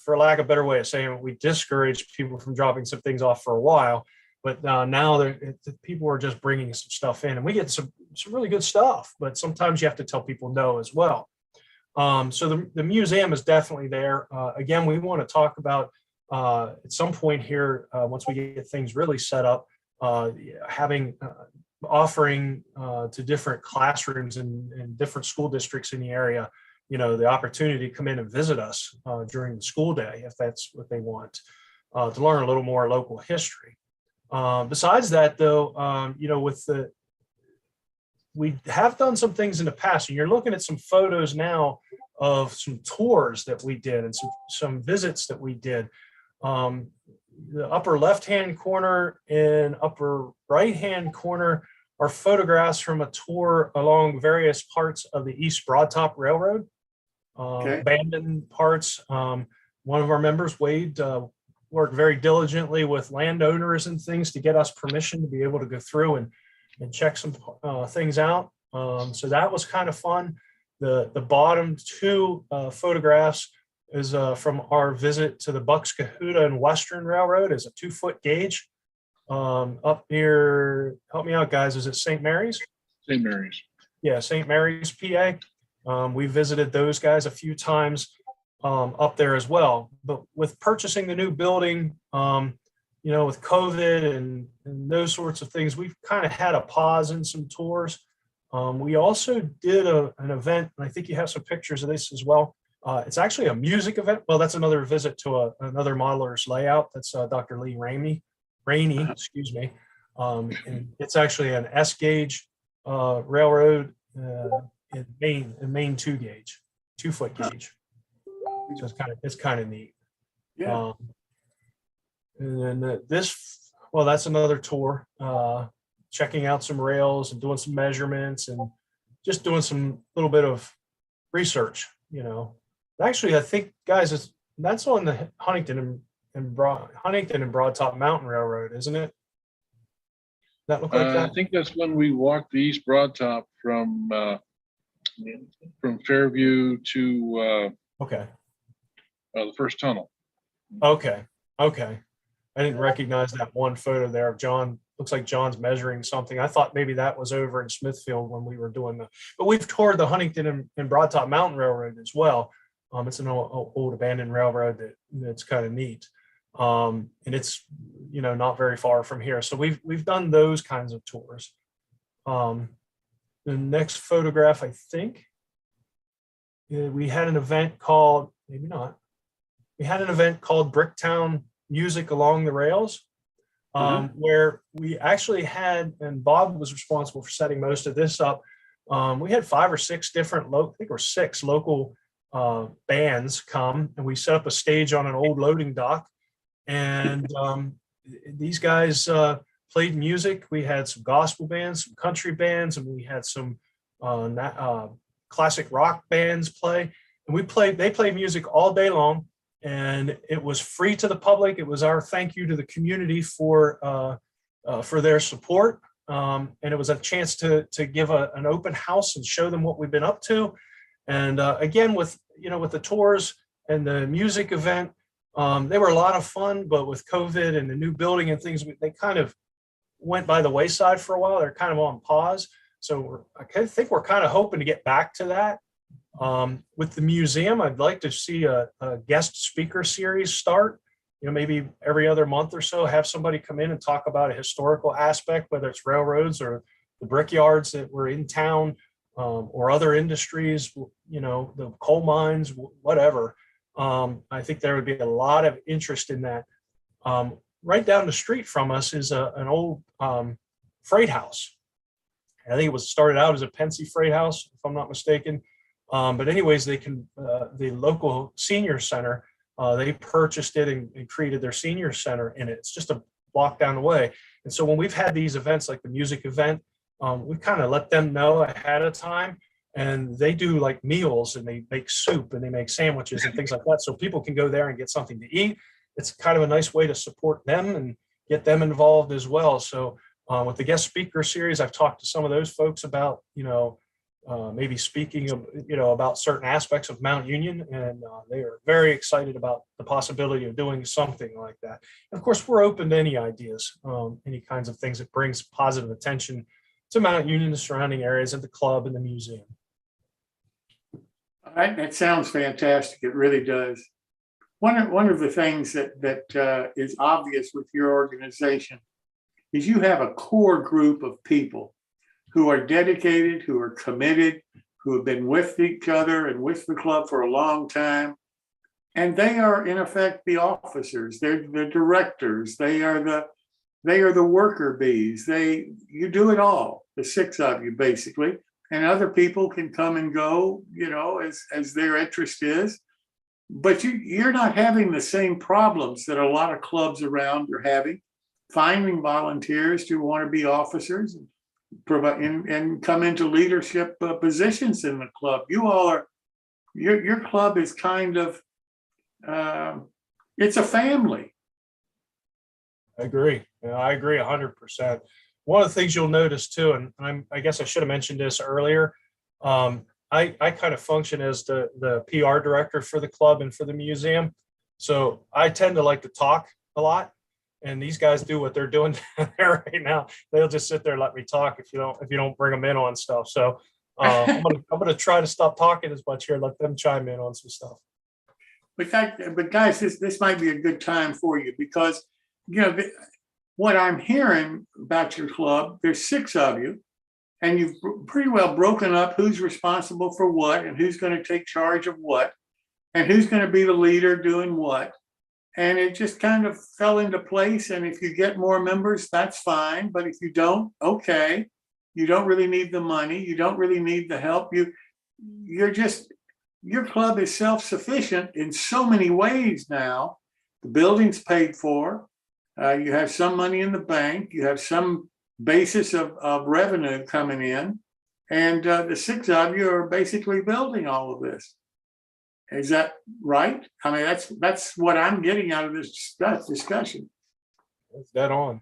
Speaker 4: for lack of a better way of saying it, we discouraged people from dropping some things off for a while. But now people are just bringing some stuff in, and we get some really good stuff. But sometimes you have to tell people no as well. So the museum is definitely there. Again, we want to talk about at some point here, once we get things really set up, offering to different classrooms in different school districts in the area, the opportunity to come in and visit us during the school day, if that's what they want, to learn a little more local history. Besides that, though, we have done some things in the past, and you're looking at some photos now of some tours that we did and some visits that we did. The upper left-hand corner and upper right-hand corner are photographs from a tour along various parts of the East Broad Top Railroad,
Speaker 3: Okay.
Speaker 4: abandoned parts. One of our members, Wade, worked very diligently with landowners and things to get us permission to be able to go through and check some things out. So that was kind of fun. The bottom two photographs is from our visit to the Bucks Cahuta and Western Railroad, is a 2-foot gauge up near, help me out guys, is it St. Mary's?
Speaker 7: St. Mary's.
Speaker 4: Yeah, St. Mary's, PA. We visited those guys a few times up there as well. But with purchasing the new building, with COVID and those sorts of things, we've kind of had a pause in some tours. We also did an event, and I think you have some pictures of this as well. It's actually a music event. Well, that's another visit to another modeler's layout. That's Dr. Lee Rainey, excuse me. And it's actually an S gauge railroad in Maine 2 gauge, 2-foot gauge. So it's kind of neat.
Speaker 3: Yeah.
Speaker 4: And then that's another tour, checking out some rails and doing some measurements and just doing some little bit of research, Actually, I think, guys, that's on the Huntington and Broad Top Mountain Railroad, isn't it? That look like
Speaker 7: I
Speaker 4: that?
Speaker 7: think that's when we walked the East Broad Top from Fairview to
Speaker 4: Okay.
Speaker 7: the first tunnel.
Speaker 4: Okay. I didn't recognize that one photo there of John. Looks like John's measuring something. I thought maybe that was over in Smithfield when we were doing but we've toured the Huntington and Broad Top Mountain Railroad as well. It's an old abandoned railroad that's kind of neat. And it's, not very far from here. So we've done those kinds of tours. The next photograph, I think, we had an event called, maybe not, we had an event called Bricktown Music Along the Rails, where we actually had, and Bob was responsible for setting most of this up. We had 5 or 6 different, I think it were 6 local bands come, and we set up a stage on an old loading dock. And these guys played music. We had some gospel bands, some country bands, and we had some classic rock bands play. And they played music all day long, and it was free to the public. It was our thank you to the community for their support. And it was a chance to give an open house and show them what we've been up to. And again, with the tours and the music event, they were a lot of fun, but with COVID and the new building and things, they kind of went by the wayside for a while. They're kind of on pause. So I think we're kind of hoping to get back to that. With the museum, I'd like to see a guest speaker series start. Maybe every other month or so, have somebody come in and talk about a historical aspect, whether it's railroads or the brickyards that were in town, or other industries, the coal mines, whatever. I think there would be a lot of interest in that. Right down the street from us is an old freight house. I think it was started out as a Pensy freight house, if I'm not mistaken. But anyways, the local senior center, they purchased it and created their senior center in it. It's just a block down the way. And so when we've had these events like the music event, we kind of let them know ahead of time, and they do like meals, and they make soup and they make sandwiches and things like that. So people can go there and get something to eat. It's kind of a nice way to support them and get them involved as well. So with the guest speaker series, I've talked to some of those folks about, maybe speaking of, about certain aspects of Mount Union, and they are very excited about the possibility of doing something like that. And of course, we're open to any ideas, any kinds of things that brings positive attention to Mount Union, the surrounding areas, and the club and the museum.
Speaker 3: All right, that sounds fantastic. It really does. One of the things that is obvious with your organization is you have a core group of people who are dedicated, who are committed, who have been with each other and with the club for a long time. And they are, in effect, the officers. They're the directors. They are the worker bees. You do it all, the 6 of you, basically. And other people can come and go, as their interest is. but you're not having the same problems that a lot of clubs around are having, finding volunteers who want to be officers and provide and come into leadership positions in the club. You all are, your club is kind of, it's a family.
Speaker 4: I agree. Yeah, I agree 100%. One of the things you'll notice too, and I guess I should have mentioned this earlier. I kind of function as the PR director for the club and for the museum. So I tend to like to talk a lot, and these guys do what they're doing there right now. They'll just sit there and let me talk if you don't bring them in on stuff. So I'm gonna try to stop talking as much here, let them chime in on some stuff.
Speaker 3: But guys, this might be a good time for you because, you know, what I'm hearing about your club, there's 6 of you, and you've pretty well broken up who's responsible for what and who's going to take charge of what and who's going to be the leader doing what. And it just kind of fell into place. And if you get more members, that's fine. But if you don't, okay, you don't really need the money. You don't really need the help. Your club is self-sufficient in so many ways now. The building's paid for. You have some money in the bank. You have some basis of revenue coming in. And the 6 of you are basically building all of this. Is that right? I mean, that's what I'm getting out of this discussion.
Speaker 4: That's dead on.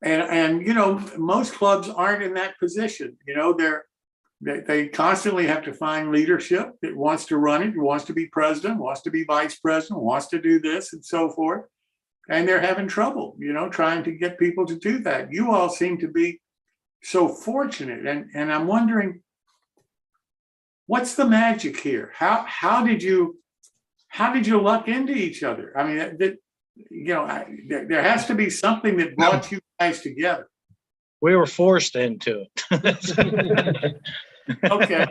Speaker 3: And you know, most clubs aren't in that position. You know, they constantly have to find leadership that wants to run it, wants to be president, wants to be vice president, wants to do this and so forth. And they're having trouble, you know, trying to get people to do that. You all seem to be so fortunate. And I'm wondering, what's the magic here? How did you luck into each other? I mean, you know, there has to be something that brought you guys together.
Speaker 5: We were forced into it.
Speaker 3: Okay.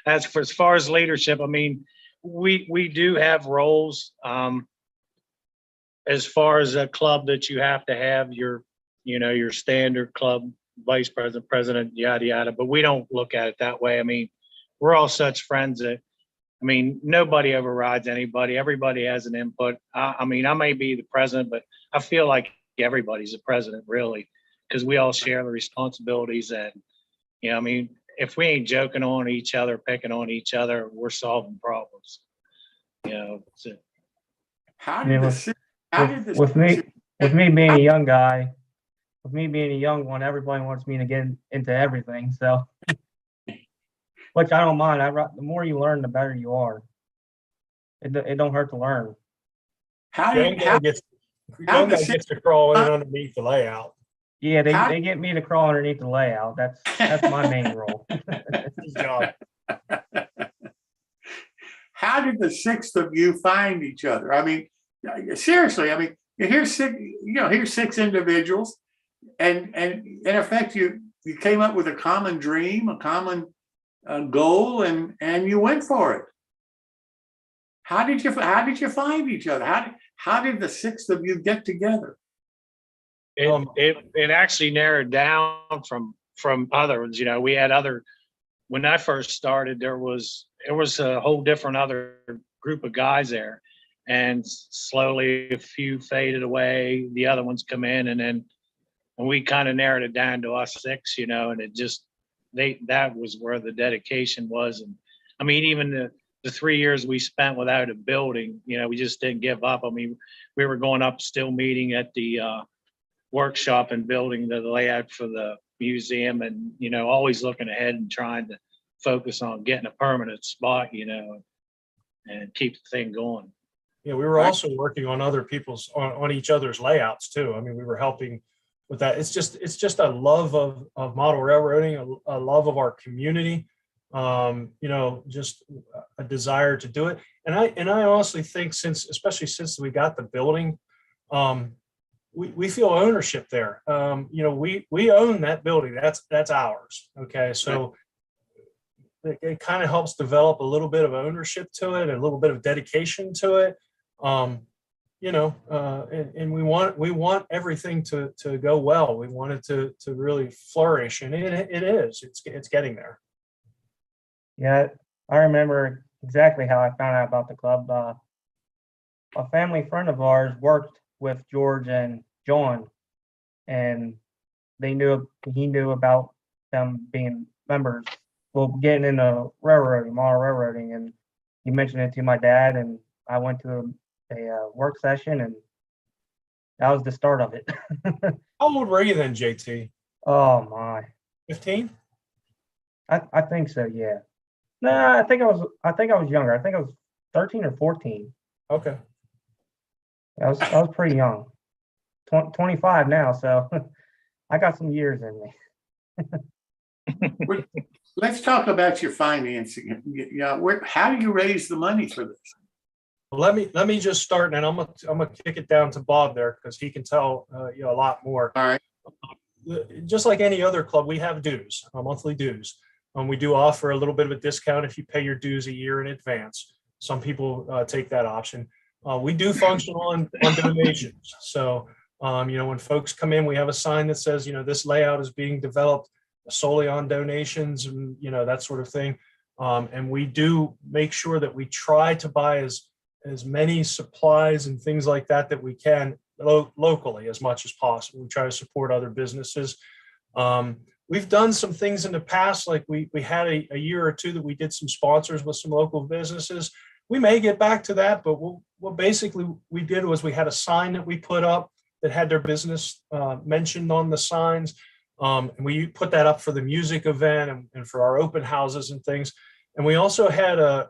Speaker 5: As far as leadership, I mean, we do have roles. As far as a club that you have to have your standard club vice president, president, yada yada. But we don't look at it that way. I mean, we're all such friends that, I mean, nobody overrides anybody. Everybody has an input. I mean, I may be the president, but I feel like everybody's the president, really, because we all share the responsibilities. And, you know, I mean, if we ain't joking on each other, picking on each other, we're solving problems. You know, so.
Speaker 6: With me being a young guy, with me being a young one, everybody wants me to get into everything. So, which I don't mind. The more you learn, the better you are. It don't hurt to learn.
Speaker 4: Young guy gets to crawl in underneath the layout.
Speaker 6: Yeah, they get me to crawl underneath the layout. That's my main role.
Speaker 4: That's his job.
Speaker 3: How did the 6 of you find each other? I mean, seriously, I mean, here's 6 individuals, and in effect, you came up with a common dream, a common goal, and you went for it. How did you find each other? How did the 6 of you get together?
Speaker 5: It actually narrowed down from others. You know, we had when I first started, there was a whole different other group of guys there, and slowly a few faded away. The other ones come in, and we kind of narrowed it down to us 6, you know, and it just, that was where the dedication was. And I mean, even the 3 years we spent without a building, you know, we just didn't give up. I mean, we were going up, still meeting at the workshop and building the layout for the museum, and, you know, always looking ahead and trying to focus on getting a permanent spot, you know, and keep the thing going.
Speaker 4: Yeah, we were also working on other people's on each other's layouts too. I mean, we were helping with that. It's just a love of model railroading, a love of our community. You know, just a desire to do it. And I honestly think especially since we got the building, we feel ownership there. You know, we own that building. That's ours. Okay, so it kind of helps develop a little bit of ownership to it, and a little bit of dedication to it. You know, and we want everything to go well. We want it to really flourish, and it is. It's getting there.
Speaker 6: Yeah, I remember exactly how I found out about the club. A family friend of ours worked with George and John, and he knew about them being members, well, getting into railroading, model railroading, and he mentioned it to my dad, and I went to a work session, and that was the start of it.
Speaker 4: How old were you then, JT?
Speaker 6: Oh my,
Speaker 4: 15?
Speaker 6: I think so, yeah. No, I think I was younger. I think I was 13 or 14.
Speaker 4: Okay.
Speaker 6: I was pretty young. 25 now, so I got some years in me.
Speaker 3: Let's talk about your financing. Yeah, how do you raise the money for this?
Speaker 4: Well, let me just start, and I'm gonna kick it down to Bob there because he can tell a lot more.
Speaker 3: All right.
Speaker 4: Just like any other club, we have dues, monthly dues. We do offer a little bit of a discount if you pay your dues a year in advance. Some people take that option. We do function on donations. So, when folks come in, we have a sign that says, this layout is being developed solely on donations and, that sort of thing. And we do make sure that we try to buy as many supplies and things like that we can locally as much as possible. We try to support other businesses. We've done some things in the past, like we had a year or two that we did some sponsors with some local businesses. We may get back to that, but what basically we did was we had a sign that we put up that had their business mentioned on the signs. And we put that up for the music event and for our open houses and things. And we also had a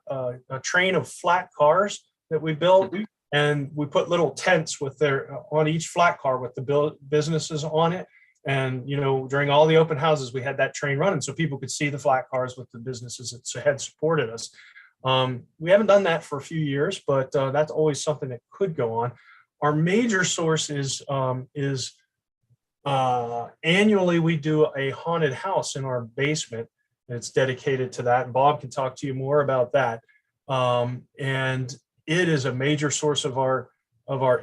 Speaker 4: train of flat cars that we built, and we put little tents with on each flat car with the businesses on it. And, during all the open houses, we had that train running so people could see the flat cars with the businesses that had supported us. We haven't done that for a few years, but that's always something that could go on. Our major source is annually we do a haunted house in our basement. It's dedicated to that. And Bob can talk to you more about that. And it is a major source of our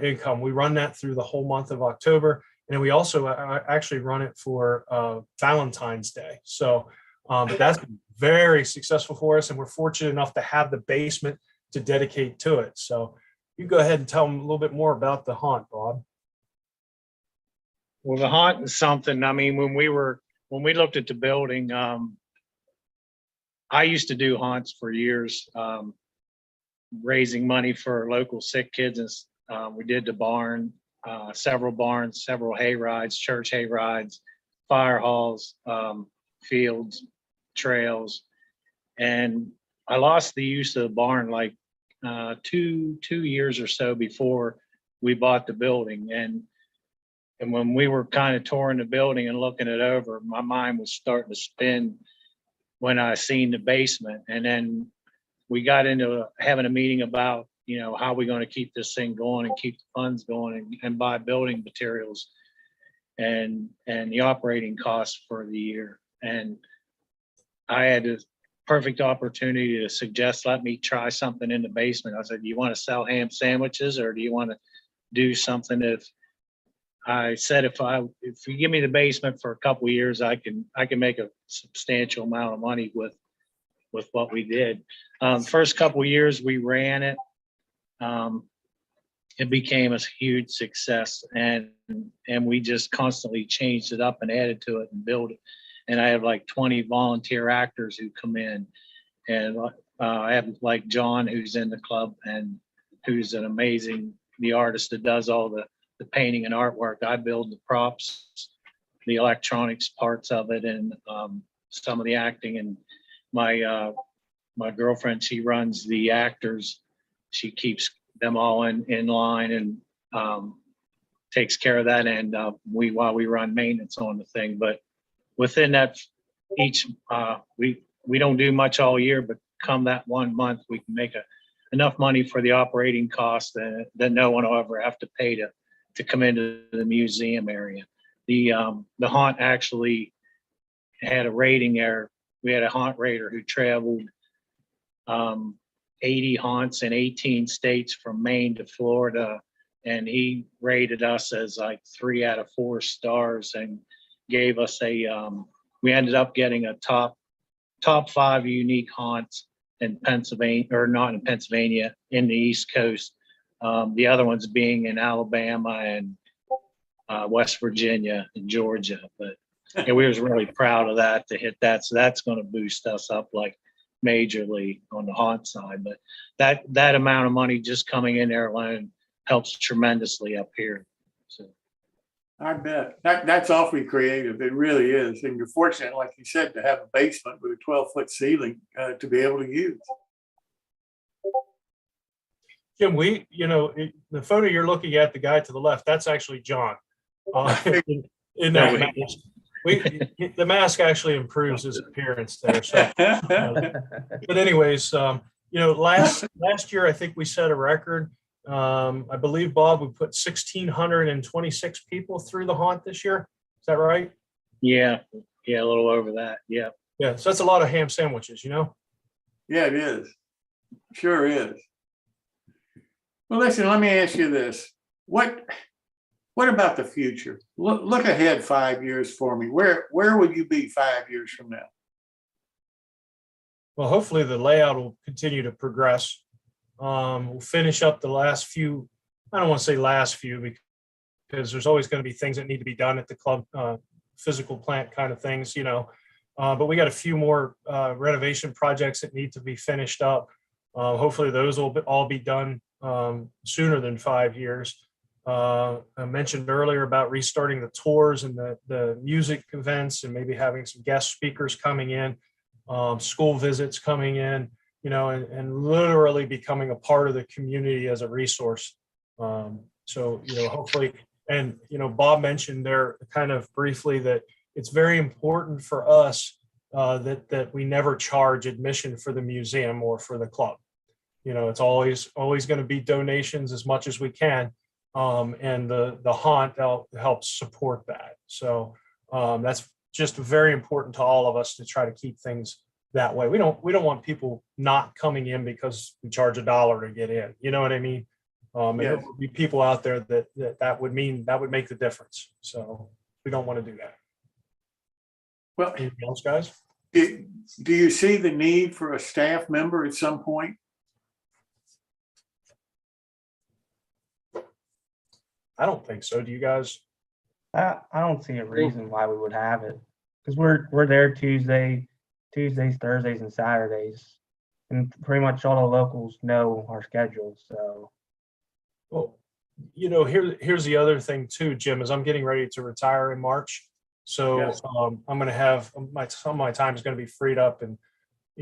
Speaker 4: income. We run that through the whole month of October. And we also actually run it for Valentine's Day. So but that's been very successful for us. And we're fortunate enough to have the basement to dedicate to it. So you go ahead and tell them a little bit more about the haunt, Bob.
Speaker 5: Well, the haunt is something, I mean, when we looked at the building, I used to do haunts for years, raising money for local sick kids. And we did the barn, several barns, several hay rides, church hay rides, fire halls, fields, trails. And I lost the use of the barn like 2 years or so before we bought the building. And when we were kind of touring the building and looking it over, my mind was starting to spin when I seen the basement. And then we got into having a meeting about, how we're going to keep this thing going and keep the funds going and buy building materials and the operating costs for the year. And I had the perfect opportunity to suggest, let me try something in the basement. I said, do you want to sell ham sandwiches or do you want to do something? I said, if you give me the basement for a couple of years, I can make a substantial amount of money with what we did. First couple of years we ran it. It became a huge success, and we just constantly changed it up and added to it and built it. And I have like 20 volunteer actors who come in, and I have like John, who's in the club and who's the artist that does all the painting and artwork. I build the props, the electronics parts of it, and some of the acting. And my girlfriend, she runs the actors. She keeps them all in line and takes care of that. And while we run maintenance on the thing, but within that, we don't do much all year, but come that 1 month, we can make enough money for the operating costs that no one will ever have to pay to come into the museum area. The haunt actually had a rating there. We had a haunt rater who traveled 80 haunts in 18 states from Maine to Florida. And he rated us as like 3 out of 4 stars and gave us we ended up getting a top 5 unique haunts in Pennsylvania, or not in Pennsylvania, in the East Coast. The other ones being in Alabama and West Virginia and Georgia. But yeah, we was really proud of that to hit that. So that's going to boost us up like majorly on the haunt side. But that amount of money just coming in there alone helps tremendously up here. So
Speaker 3: I bet that's awfully creative. It really is. And you're fortunate, like you said, to have a basement with a 12-foot ceiling to be able to use.
Speaker 4: Jim, the photo you're looking at, the guy to the left, that's actually John. In that mask. The mask actually improves his appearance there. So, but anyways, last year I think we set a record. I believe, Bob, we put 1,626 people through the haunt this year. Is that right?
Speaker 5: Yeah, a little over that. Yeah.
Speaker 4: Yeah. So that's a lot of ham sandwiches,
Speaker 3: Yeah, it is. Sure is. Well, listen, let me ask you this. What about the future? Look ahead 5 years for me. Where would you be 5 years from now?
Speaker 4: Well, hopefully the layout will continue to progress. We'll finish up the last few, I don't want to say last few, because there's always going to be things that need to be done at the club, physical plant kind of things, but we got a few more renovation projects that need to be finished up. Hopefully those will all be done sooner than 5 years. I mentioned earlier about restarting the tours and the music events and maybe having some guest speakers coming in, school visits coming in, and literally becoming a part of the community as a resource. So, hopefully, and, Bob mentioned there kind of briefly that it's very important for us that we never charge admission for the museum or for the club. It's always going to be donations as much as we can. And the haunt helps support that. So that's just very important to all of us to try to keep things that way. We don't want people not coming in because we charge $1 to get in. You know what I mean? And there will be people out there that would make the difference. So we don't want to do that.
Speaker 3: Well,
Speaker 4: anything else, guys?
Speaker 3: Do you see the need for a staff member at some point?
Speaker 4: I don't think so. Do you guys?
Speaker 6: I don't see a reason why we would have it, because we're there Tuesdays, Thursdays, and Saturdays, and pretty much all the locals know our schedule. So,
Speaker 4: well, here's the other thing too, Jim, is I'm getting ready to retire in March, so
Speaker 3: yes.
Speaker 4: I'm going to have some of my time is going to be freed up, and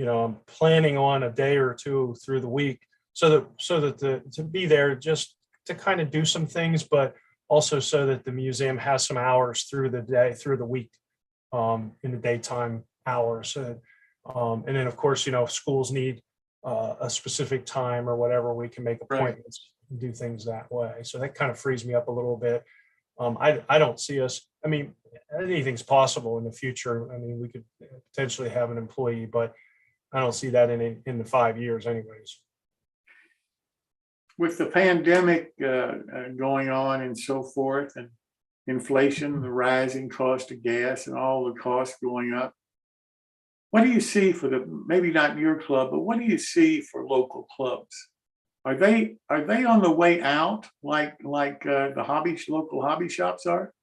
Speaker 4: I'm planning on a day or two through the week, so that to be there just to kind of do some things, but also so that the museum has some hours through the week, in the daytime hours. And then of course, if schools need a specific time or whatever, we can make appointments and do things that way. So that kind of frees me up a little bit. I don't see us, anything's possible in the future. We could potentially have an employee, but I don't see that in the 5 years anyways.
Speaker 3: With the pandemic going on and so forth, and inflation, the rising cost of gas, and all the costs going up, what do you see for maybe not your club, but what do you see for local clubs? Are they on the way out like the local hobby shops are?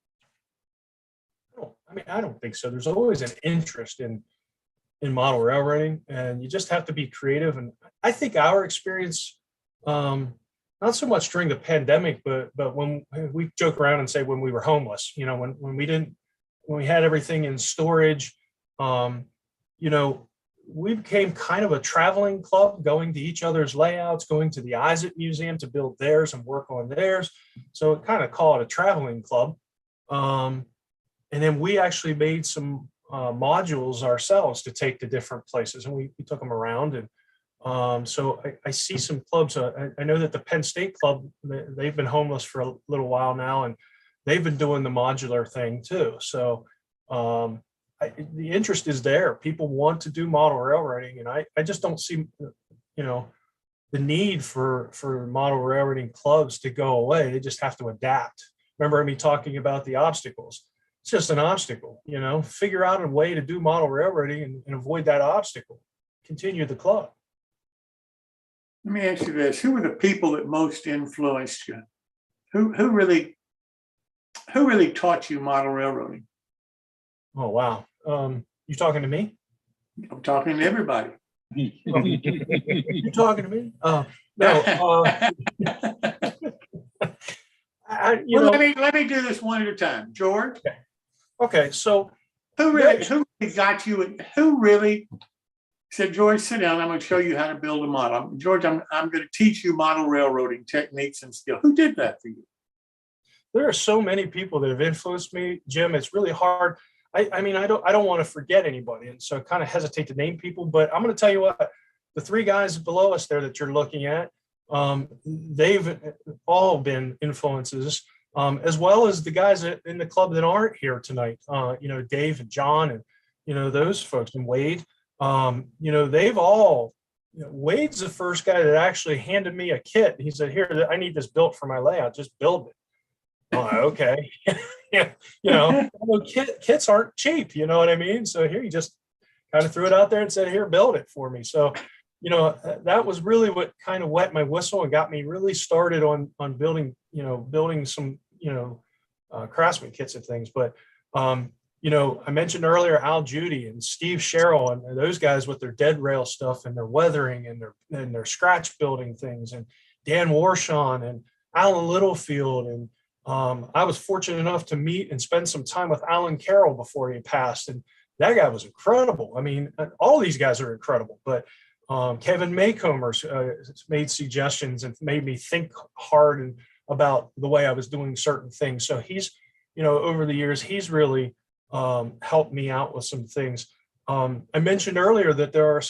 Speaker 4: I don't think so. There's always an interest in model railroading, and you just have to be creative. And I think our experience, not so much during the pandemic, but when we joke around and say when we were homeless, when we had everything in storage, we became kind of a traveling club, going to each other's layouts, going to the Isaac Museum to build theirs and work on theirs. So it kind of call it a traveling club. And then we actually made some modules ourselves to take to different places, and we took them around. And so I see some clubs. I know that the Penn State Club, they've been homeless for a little while now, and they've been doing the modular thing too. So the interest is there. People want to do model railroading, and I just don't see, the need for model railroading clubs to go away. They just have to adapt. Remember me talking about the obstacles. It's just an obstacle, figure out a way to do model railroading and avoid that obstacle. Continue the club.
Speaker 3: Let me ask you this: who were the people that most influenced you? Who really taught you model railroading?
Speaker 4: Oh, wow. You talking to me?
Speaker 3: I'm talking to everybody.
Speaker 4: You talking to me? No.
Speaker 3: Well, let me do this one at a time. George,
Speaker 4: Okay. So
Speaker 3: who really got you? Who really said, George, sit down. I'm going to show you how to build a model. George, I'm going to teach you model railroading techniques and skill. Who did that for you?
Speaker 4: there are so many people that have influenced me, Jim. It's really hard. I mean, I don't want to forget anybody, and so I kind of hesitate to name people. But I'm going to tell you what: the three guys below us there that you're looking at, they've all been influences, as well as the guys in the club that aren't here tonight. Dave and John, and those folks, and Wade. They've all. Wade's the first guy that actually handed me a kit. He said, "Here, I need this built for my layout. Just build it." Okay. Kits aren't cheap, you know what I mean? So here, you just kind of threw it out there and said, "Here, build it for me." So, that was really what kind of wet my whistle and got me really started on building some, Craftsman kits and things. But, I mentioned earlier Al Judy and Steve Sherrill and those guys with their dead rail stuff and their weathering and their scratch building things, and Dan Warshawn and Alan Littlefield. And I was fortunate enough to meet and spend some time with Alan Carroll before he passed. And that guy was incredible. I mean, all these guys are incredible, but Kevin Maycomer made suggestions and made me think hard and about the way I was doing certain things. So he's, over the years, he's really helped me out with some things. I mentioned earlier that there are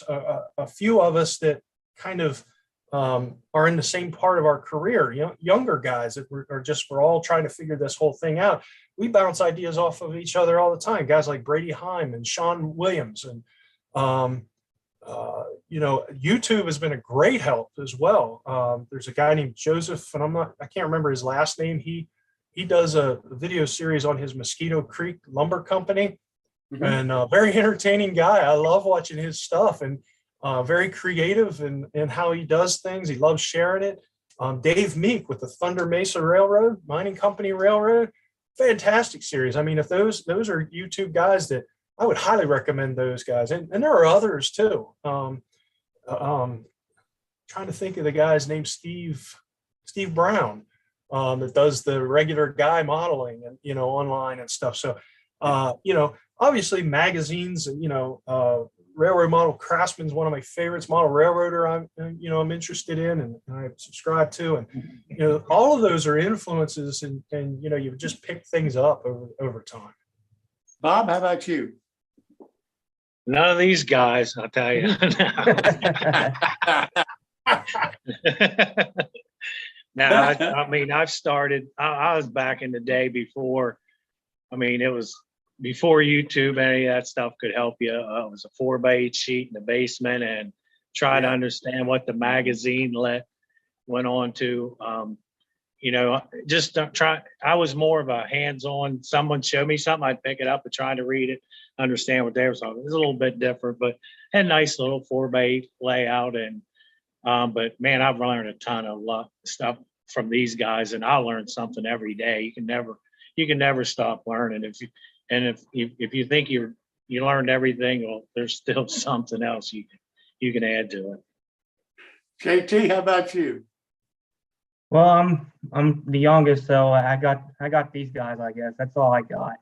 Speaker 4: a few of us that kind of are in the same part of our career, younger guys that we're all trying to figure this whole thing out. We bounce ideas off of each other all the time. Guys like Brady Heim and Sean Williams, and YouTube has been a great help as well. There's a guy named Joseph, and I can't remember his last name. He does a video series on his Mosquito Creek Lumber Company, and very entertaining guy. I love watching his stuff, and very creative in how he does things. He loves sharing it. Dave Meek with the Thunder Mesa Railroad, Mining Company Railroad, fantastic series. I mean, if those are YouTube guys that I would highly recommend those guys. And there are others too. Trying to think of the guy's name, Steve Brown, that does the regular guy modeling and, online and stuff. So, obviously magazines and, Railroad Model Craftsman is one of my favorites. Model Railroader, I'm interested in and I subscribe to, and all of those are influences, and you just pick things up over time.
Speaker 3: Bob, how about you?
Speaker 5: None of these guys, I'll tell you. Now, I mean, I've started. I was back in the day before. I mean, it was before YouTube, any of that stuff could help you. It was a 4x8 sheet in the basement, and try to understand what the magazine went on to. Just try. I was more of a hands-on. Someone showed me something, I'd pick it up and try to read it, understand what they were talking. It was a little bit different, but had a nice little 4x8 layout. And but man, I've learned a ton of stuff from these guys, and I learn something every day. You can never stop learning. If you think you learned everything, well, there's still something else you can add to it.
Speaker 3: JT, how about you?
Speaker 6: Well, I'm the youngest, so I got these guys. I guess that's all I got.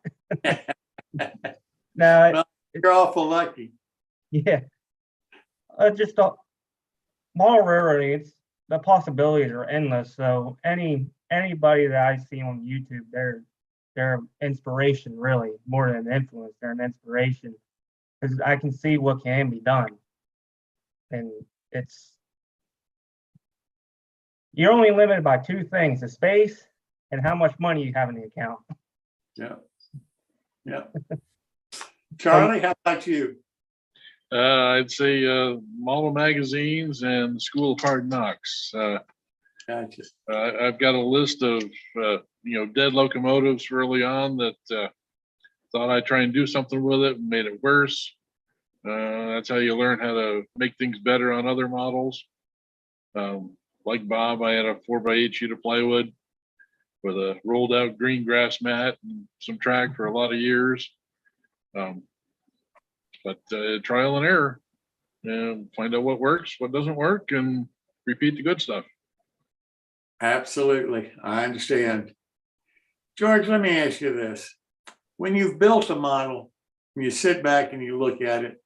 Speaker 6: Now,
Speaker 3: well, you're awful lucky.
Speaker 6: Yeah, just model railroading. The possibilities are endless. So anybody that I see on YouTube, they're inspiration, really, more than an influence. They're an inspiration because I can see what can be done, and you're only limited by two things: the space and how much money you have in the account.
Speaker 3: Yeah. Charlie, how about you?
Speaker 7: I'd say model magazines and School of Hard Knocks.
Speaker 3: Gotcha.
Speaker 7: I've got a list of dead locomotives early on that thought I'd try and do something with it and made it worse. That's how you learn how to make things better on other models. Like Bob, I had a 4x8 sheet of plywood with a rolled out green grass mat and some track for a lot of years. But trial and error, and find out what works, what doesn't work, and repeat the good stuff.
Speaker 3: Absolutely. I understand. George, let me ask you this. When you've built a model, and you sit back and you look at it,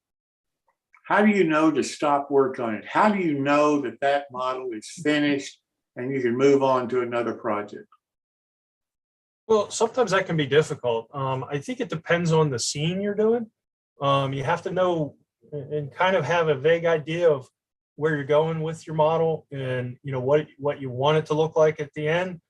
Speaker 3: how do you know to stop work on it? How do you know that that model is finished and you can move on to another project?
Speaker 4: Well, sometimes that can be difficult. I think it depends on the scene you're doing. You have to know and kind of have a vague idea of where you're going with your model, and what you want it to look like at the end.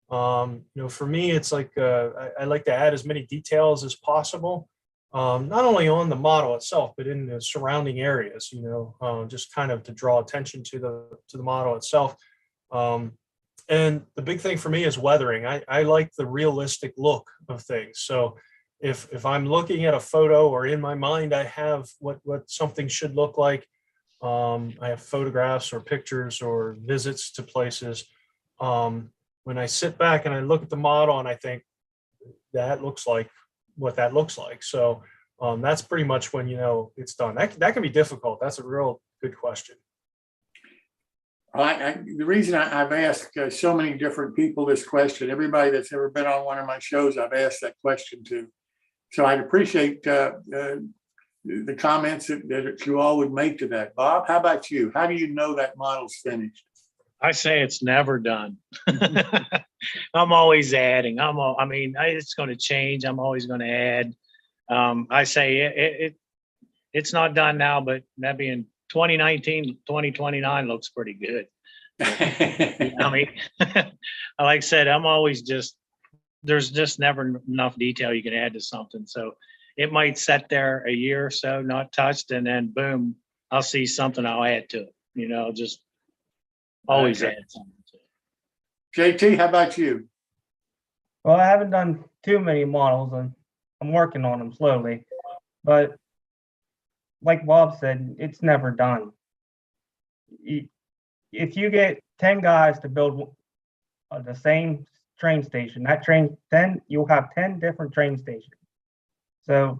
Speaker 4: For me, it's like I like to add as many details as possible, not only on the model itself, but in the surrounding areas. Just kind of to draw attention to the model itself. And the big thing for me is weathering. I like the realistic look of things. So if I'm looking at a photo, or in my mind I have what something should look like, I have photographs or pictures or visits to places. When I sit back and I look at the model and I think that looks like what that looks like. So that's pretty much when it's done. That can be difficult. That's a real good question.
Speaker 3: The reason I've asked so many different people this question, everybody that's ever been on one of my shows, I've asked that question to. So I'd appreciate the comments that you all would make to that. Bob, how about you? How do you know that model's finished?
Speaker 5: I say it's never done. I'm always adding. It's going to change. I'm always going to add. I say it's not done now, but maybe in 2019, 2029 looks pretty good. Like I said, I'm always there's just never enough detail you can add to something. So it might sit there a year or so, not touched, and then boom, I'll see something, I'll add to it. Just always add something to it.
Speaker 3: JT, how about you?
Speaker 6: Well, I haven't done too many models, and I'm working on them slowly. But like Bob said, it's never done. If you get 10 guys to build the same train station, you'll have 10 different train stations. So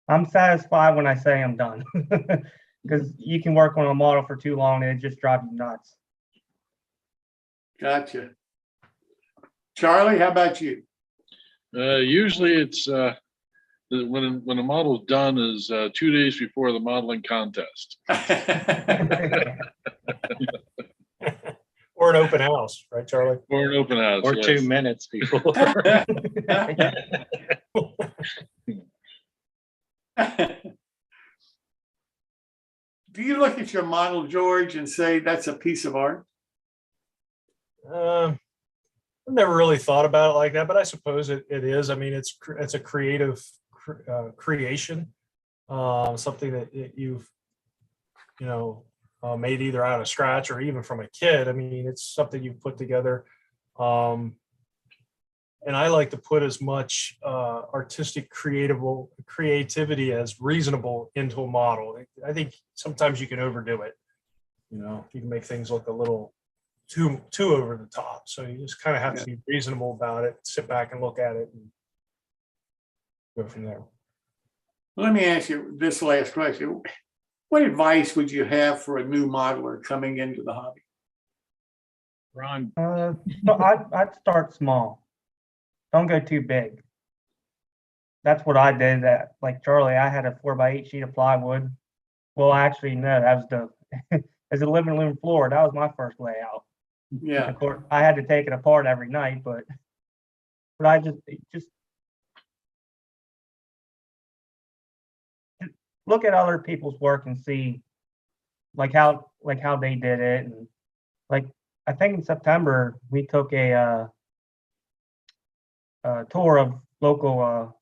Speaker 6: I'm satisfied when I say I'm done, because you can work on a model for too long and it just drives you nuts.
Speaker 3: Gotcha. Charlie, how about you?
Speaker 7: Usually it's when the model's done is 2 days before the modeling contest.
Speaker 4: Or an open house, right, Charlie?
Speaker 7: Or an open house.
Speaker 5: Or
Speaker 7: yes.
Speaker 5: 2 minutes before.
Speaker 3: Do you look at your model, George, and say that's a piece of art?
Speaker 4: I've never really thought about it like that, but I suppose it is. I mean, it's a creative creation, something that you've made either out of scratch or even from a kid. I mean, it's something you've put together. And I like to put as much artistic creativity as reasonable into a model. I think sometimes you can overdo it. You can make things look a little too over the top. So you just kind of have to be reasonable about it, sit back and look at it and go from there.
Speaker 3: Let me ask you this last question. What advice would you have for a new modeler coming into the hobby?
Speaker 5: Ron,
Speaker 6: So I'd start small. Don't go too big. That's what I did. Like Charlie, I had a 4x8 sheet of plywood. Well, actually, no, that was as a living room floor. That was my first layout.
Speaker 3: Yeah.
Speaker 6: Of course, I had to take it apart every night, but I just look at other people's work and see like how they did it. And like I think in September we took a tour of local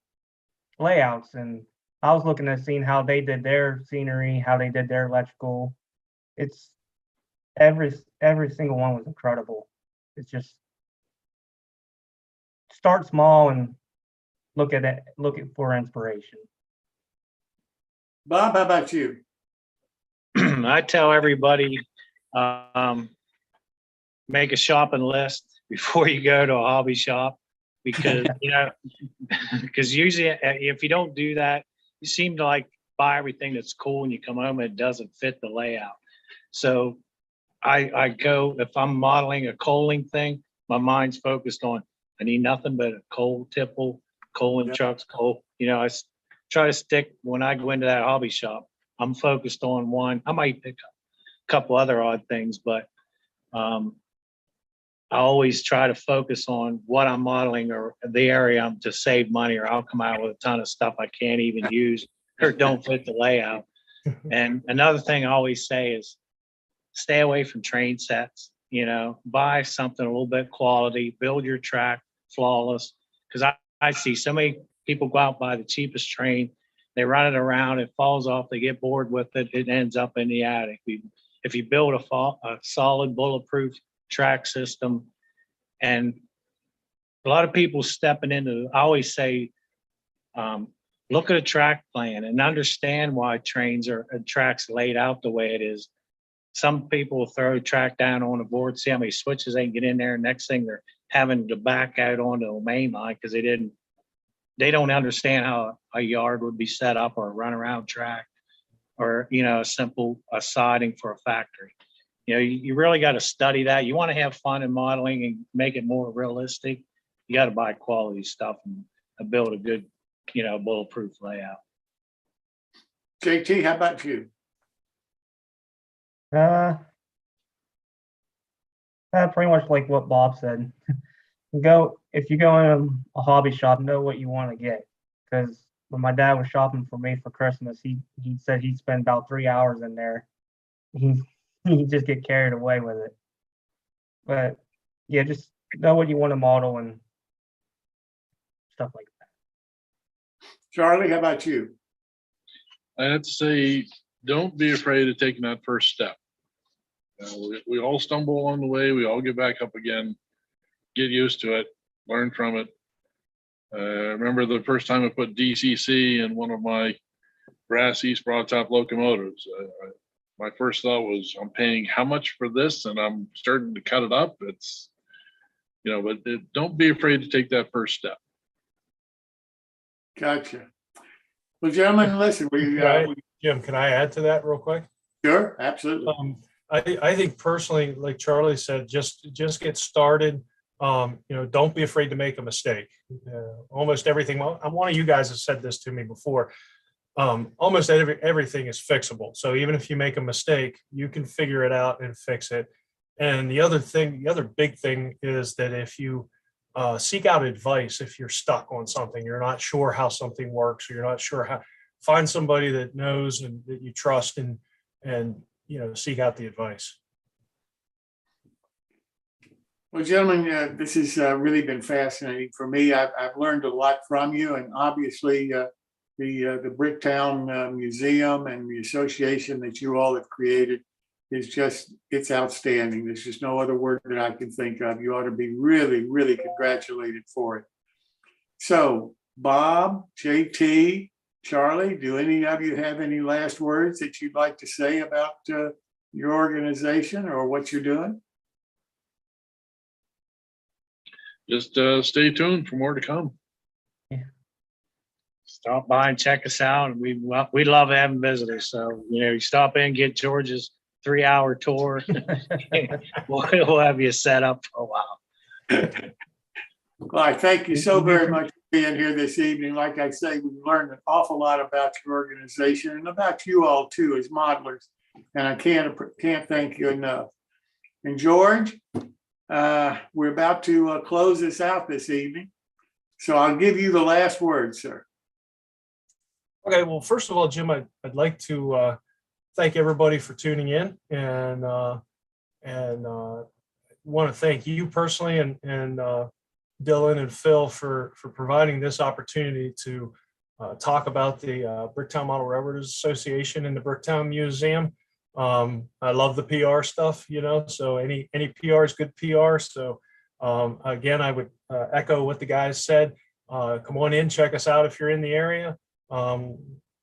Speaker 6: layouts, and I was looking at seeing how they did their scenery, how they did their electrical. It's every single one was incredible. It's just start small and look for inspiration.
Speaker 3: Bob, how about you?
Speaker 5: I tell everybody, make a shopping list before you go to a hobby shop, because because usually if you don't do that, you seem to like buy everything that's cool and you come home and it doesn't fit the layout. So I go, if I'm modeling a coaling thing, my mind's focused on, I need nothing but a coal tipple, coaling trucks, coal. Try to stick, when I go into that hobby shop, I'm focused on one. I might pick up a couple other odd things, but I always try to focus on what I'm modeling or the area I'm to save money, or I'll come out with a ton of stuff I can't even use or don't fit the layout. And another thing I always say is stay away from train sets, buy something a little bit quality, build your track flawless. Because I see so many people go out buy the cheapest train, they run it around, it falls off, they get bored with it, it ends up in the attic. If you build a solid bulletproof track system, and a lot of people stepping into, I always say, look at a track plan and understand why tracks laid out the way it is. Some people will throw a track down on a board, see how many switches they can get in there. Next thing, they're having to back out onto a main line because they don't understand how a yard would be set up, or a runaround track, or a simple siding for a factory. You really got to study that. You want to have fun in modeling and make it more realistic. You got to buy quality stuff and build a good, bulletproof layout.
Speaker 3: JT, how about you?
Speaker 6: Pretty much like what Bob said. If you go in a hobby shop, know what you want to get. Because when my dad was shopping for me for Christmas, he said he'd spend about 3 hours in there. He just get carried away with it. But yeah, just know what you want to model and stuff like that.
Speaker 3: Charlie, how about you?
Speaker 7: I have to say, don't be afraid of taking that first step. We all stumble along the way. We all get back up again, get used to it, learn from it. I remember the first time I put DCC in one of my brass East broad top locomotives. My first thought was, I'm paying how much for this, and I'm starting to cut it up. It's, but don't be afraid to take that first step.
Speaker 3: Gotcha. Well, gentlemen, listen,
Speaker 4: Jim, can I add to that real quick?
Speaker 3: Sure, absolutely.
Speaker 4: I think personally, like Charlie said, just get started. Don't be afraid to make a mistake. Almost everything. Well, one of you guys has said this to me before. Almost everything is fixable. So even if you make a mistake, you can figure it out and fix it. And the other big thing is that if you seek out advice, if you're stuck on something, you're not sure how something works, or you're not sure how, find somebody that knows and that you trust, and seek out the advice.
Speaker 3: Well, gentlemen, this has really been fascinating for me. I've learned a lot from you, and obviously the Bricktown Museum and the association that you all have created is it's outstanding. There's just no other word that I can think of. You ought to be really, really congratulated for it. So, Bob, JT, Charlie, do any of you have any last words that you'd like to say about your organization or what you're doing?
Speaker 7: Just stay tuned for more to come.
Speaker 5: Stop by and check us out. And we love having visitors. So, you stop in, get George's 3-hour tour. We'll have you set up for a while.
Speaker 3: Well, I thank you so very much for being here this evening. Like I say, we learned an awful lot about your organization and about you all too as modelers. And I can't thank you enough. And George, we're about to close this out this evening. So I'll give you the last word, sir.
Speaker 4: Okay, well, first of all, Jim, I'd like to thank everybody for tuning in, and want to thank you personally and Dylan and Phil for providing this opportunity to talk about the Bricktown Model Railroaders Association and the Bricktown Museum. I love the PR stuff, so any PR is good PR. So again, I would echo what the guys said. Come on in, check us out if you're in the area.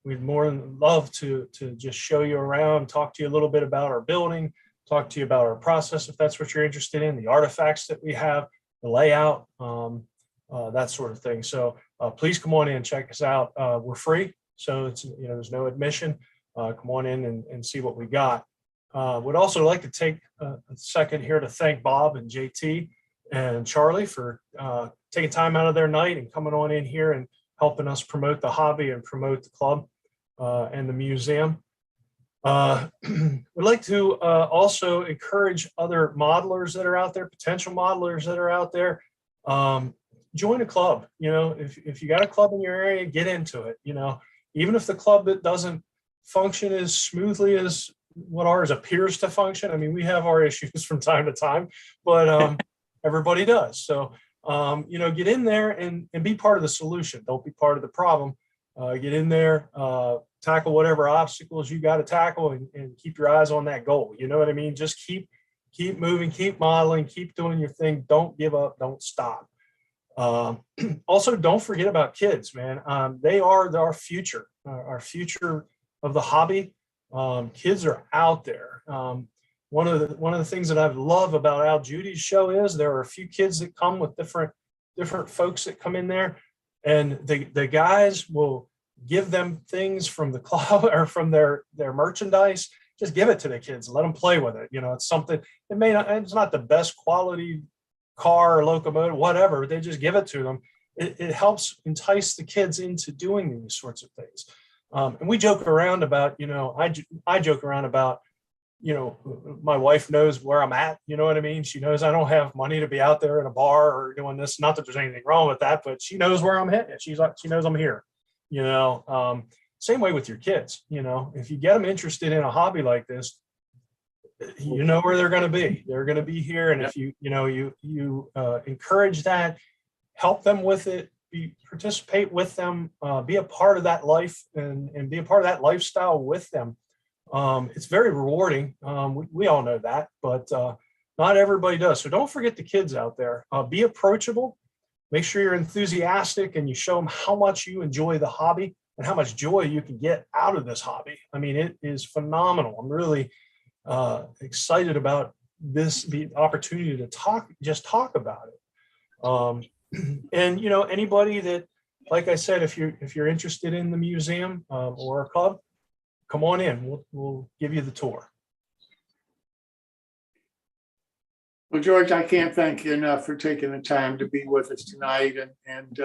Speaker 4: we'd more than love to just show you around, talk to you a little bit about our building, talk to you about our process if that's what you're interested in, the artifacts that we have, the layout, that sort of thing. So please come on in and check us out. We're free, so it's, there's no admission. Come on in and see what we got. Would also like to take a second here to thank Bob and JT and Charlie for taking time out of their night and coming on in here and helping us promote the hobby and promote the club and the museum. We'd like to also encourage other modelers that are out there, potential modelers that are out there. Join a club. If you got a club in your area, get into it. Even if the club that doesn't function as smoothly as what ours appears to function. I mean, we have our issues from time to time, but everybody does. So, get in there and be part of the solution. Don't be part of the problem. Get in there, tackle whatever obstacles you got to tackle, and keep your eyes on that goal. You know what I mean? Just keep moving, keep modeling, keep doing your thing. Don't give up. Don't stop. Also, don't forget about kids, man. They are our future of the hobby. Kids are out there. One of the things that I love about Al Judy's show is there are a few kids that come with different folks that come in there, and the guys will give them things from the club or from their merchandise. Just give it to the kids, let them play with it. It's something, it's not the best quality car or locomotive, whatever. They just give it to them. It helps entice the kids into doing these sorts of things. And we joke around about, I joke around about, my wife knows where I'm at. You know what I mean? She knows I don't have money to be out there in a bar or doing this. Not that there's anything wrong with that, but she knows where I'm headed. She knows I'm here. Same way with your kids. If you get them interested in a hobby like this, you know where they're going to be. They're going to be here, and if you encourage that, help them with it, participate with them, be a part of that life, and be a part of that lifestyle with them. It's very rewarding. We all know that, but not everybody does. So don't forget the kids out there. Be approachable. Make sure you're enthusiastic and you show them how much you enjoy the hobby and how much joy you can get out of this hobby. I mean, it is phenomenal. I'm really excited about the opportunity to talk about it. And anybody that, like I said, if you're interested in the museum or a club, come on in. We'll give you the tour.
Speaker 3: Well, George, I can't thank you enough for taking the time to be with us tonight and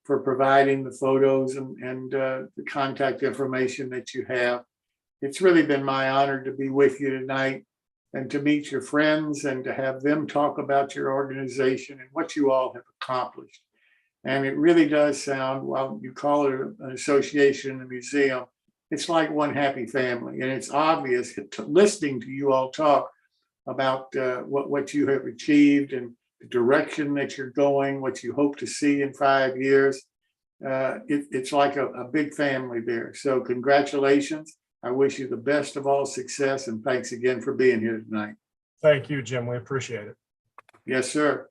Speaker 3: for providing the photos and the contact information that you have. It's really been my honor to be with you tonight and to meet your friends and to have them talk about your organization and what you all have accomplished. And it really does sound, while you call it an association, a museum, it's like one happy family. And it's obvious listening to you all talk about what you have achieved and the direction that you're going, what you hope to see in 5 years. It's like a big family there. So congratulations. I wish you the best of all success, and thanks again for being here tonight.
Speaker 4: Thank you, Jim. We appreciate it.
Speaker 3: Yes, sir.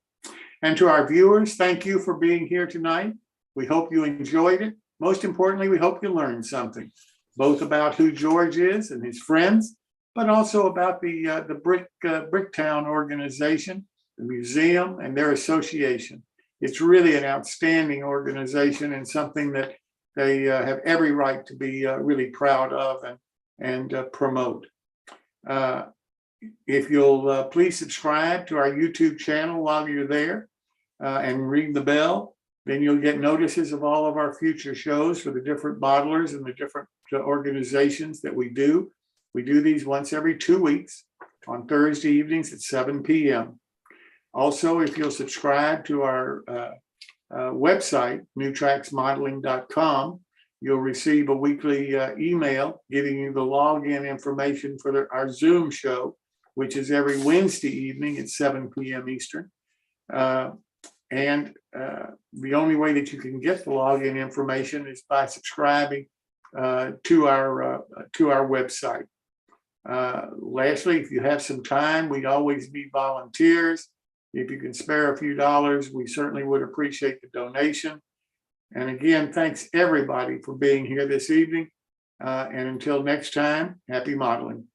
Speaker 3: And to our viewers, thank you for being here tonight. We hope you enjoyed it. Most importantly, we hope you learned something, both about who George is and his friends, but also about the Bricktown organization, the museum, and their association. It's really an outstanding organization and something that they have every right to be really proud of and promote. If you'll please subscribe to our YouTube channel while you're there and ring the bell, then you'll get notices of all of our future shows for the different modelers and the different organizations that we do. We do these once every 2 weeks on Thursday evenings at 7 p.m. Also, if you'll subscribe to our website, newtracksmodeling.com, you'll receive a weekly email giving you the login information for our Zoom show, which is every Wednesday evening at 7 p.m. Eastern. And the only way that you can get the login information is by subscribing to our website. Lastly, if you have some time, we always need volunteers. If you can spare a few dollars, we certainly would appreciate the donation. And again, thanks everybody for being here this evening. And until next time, happy modeling.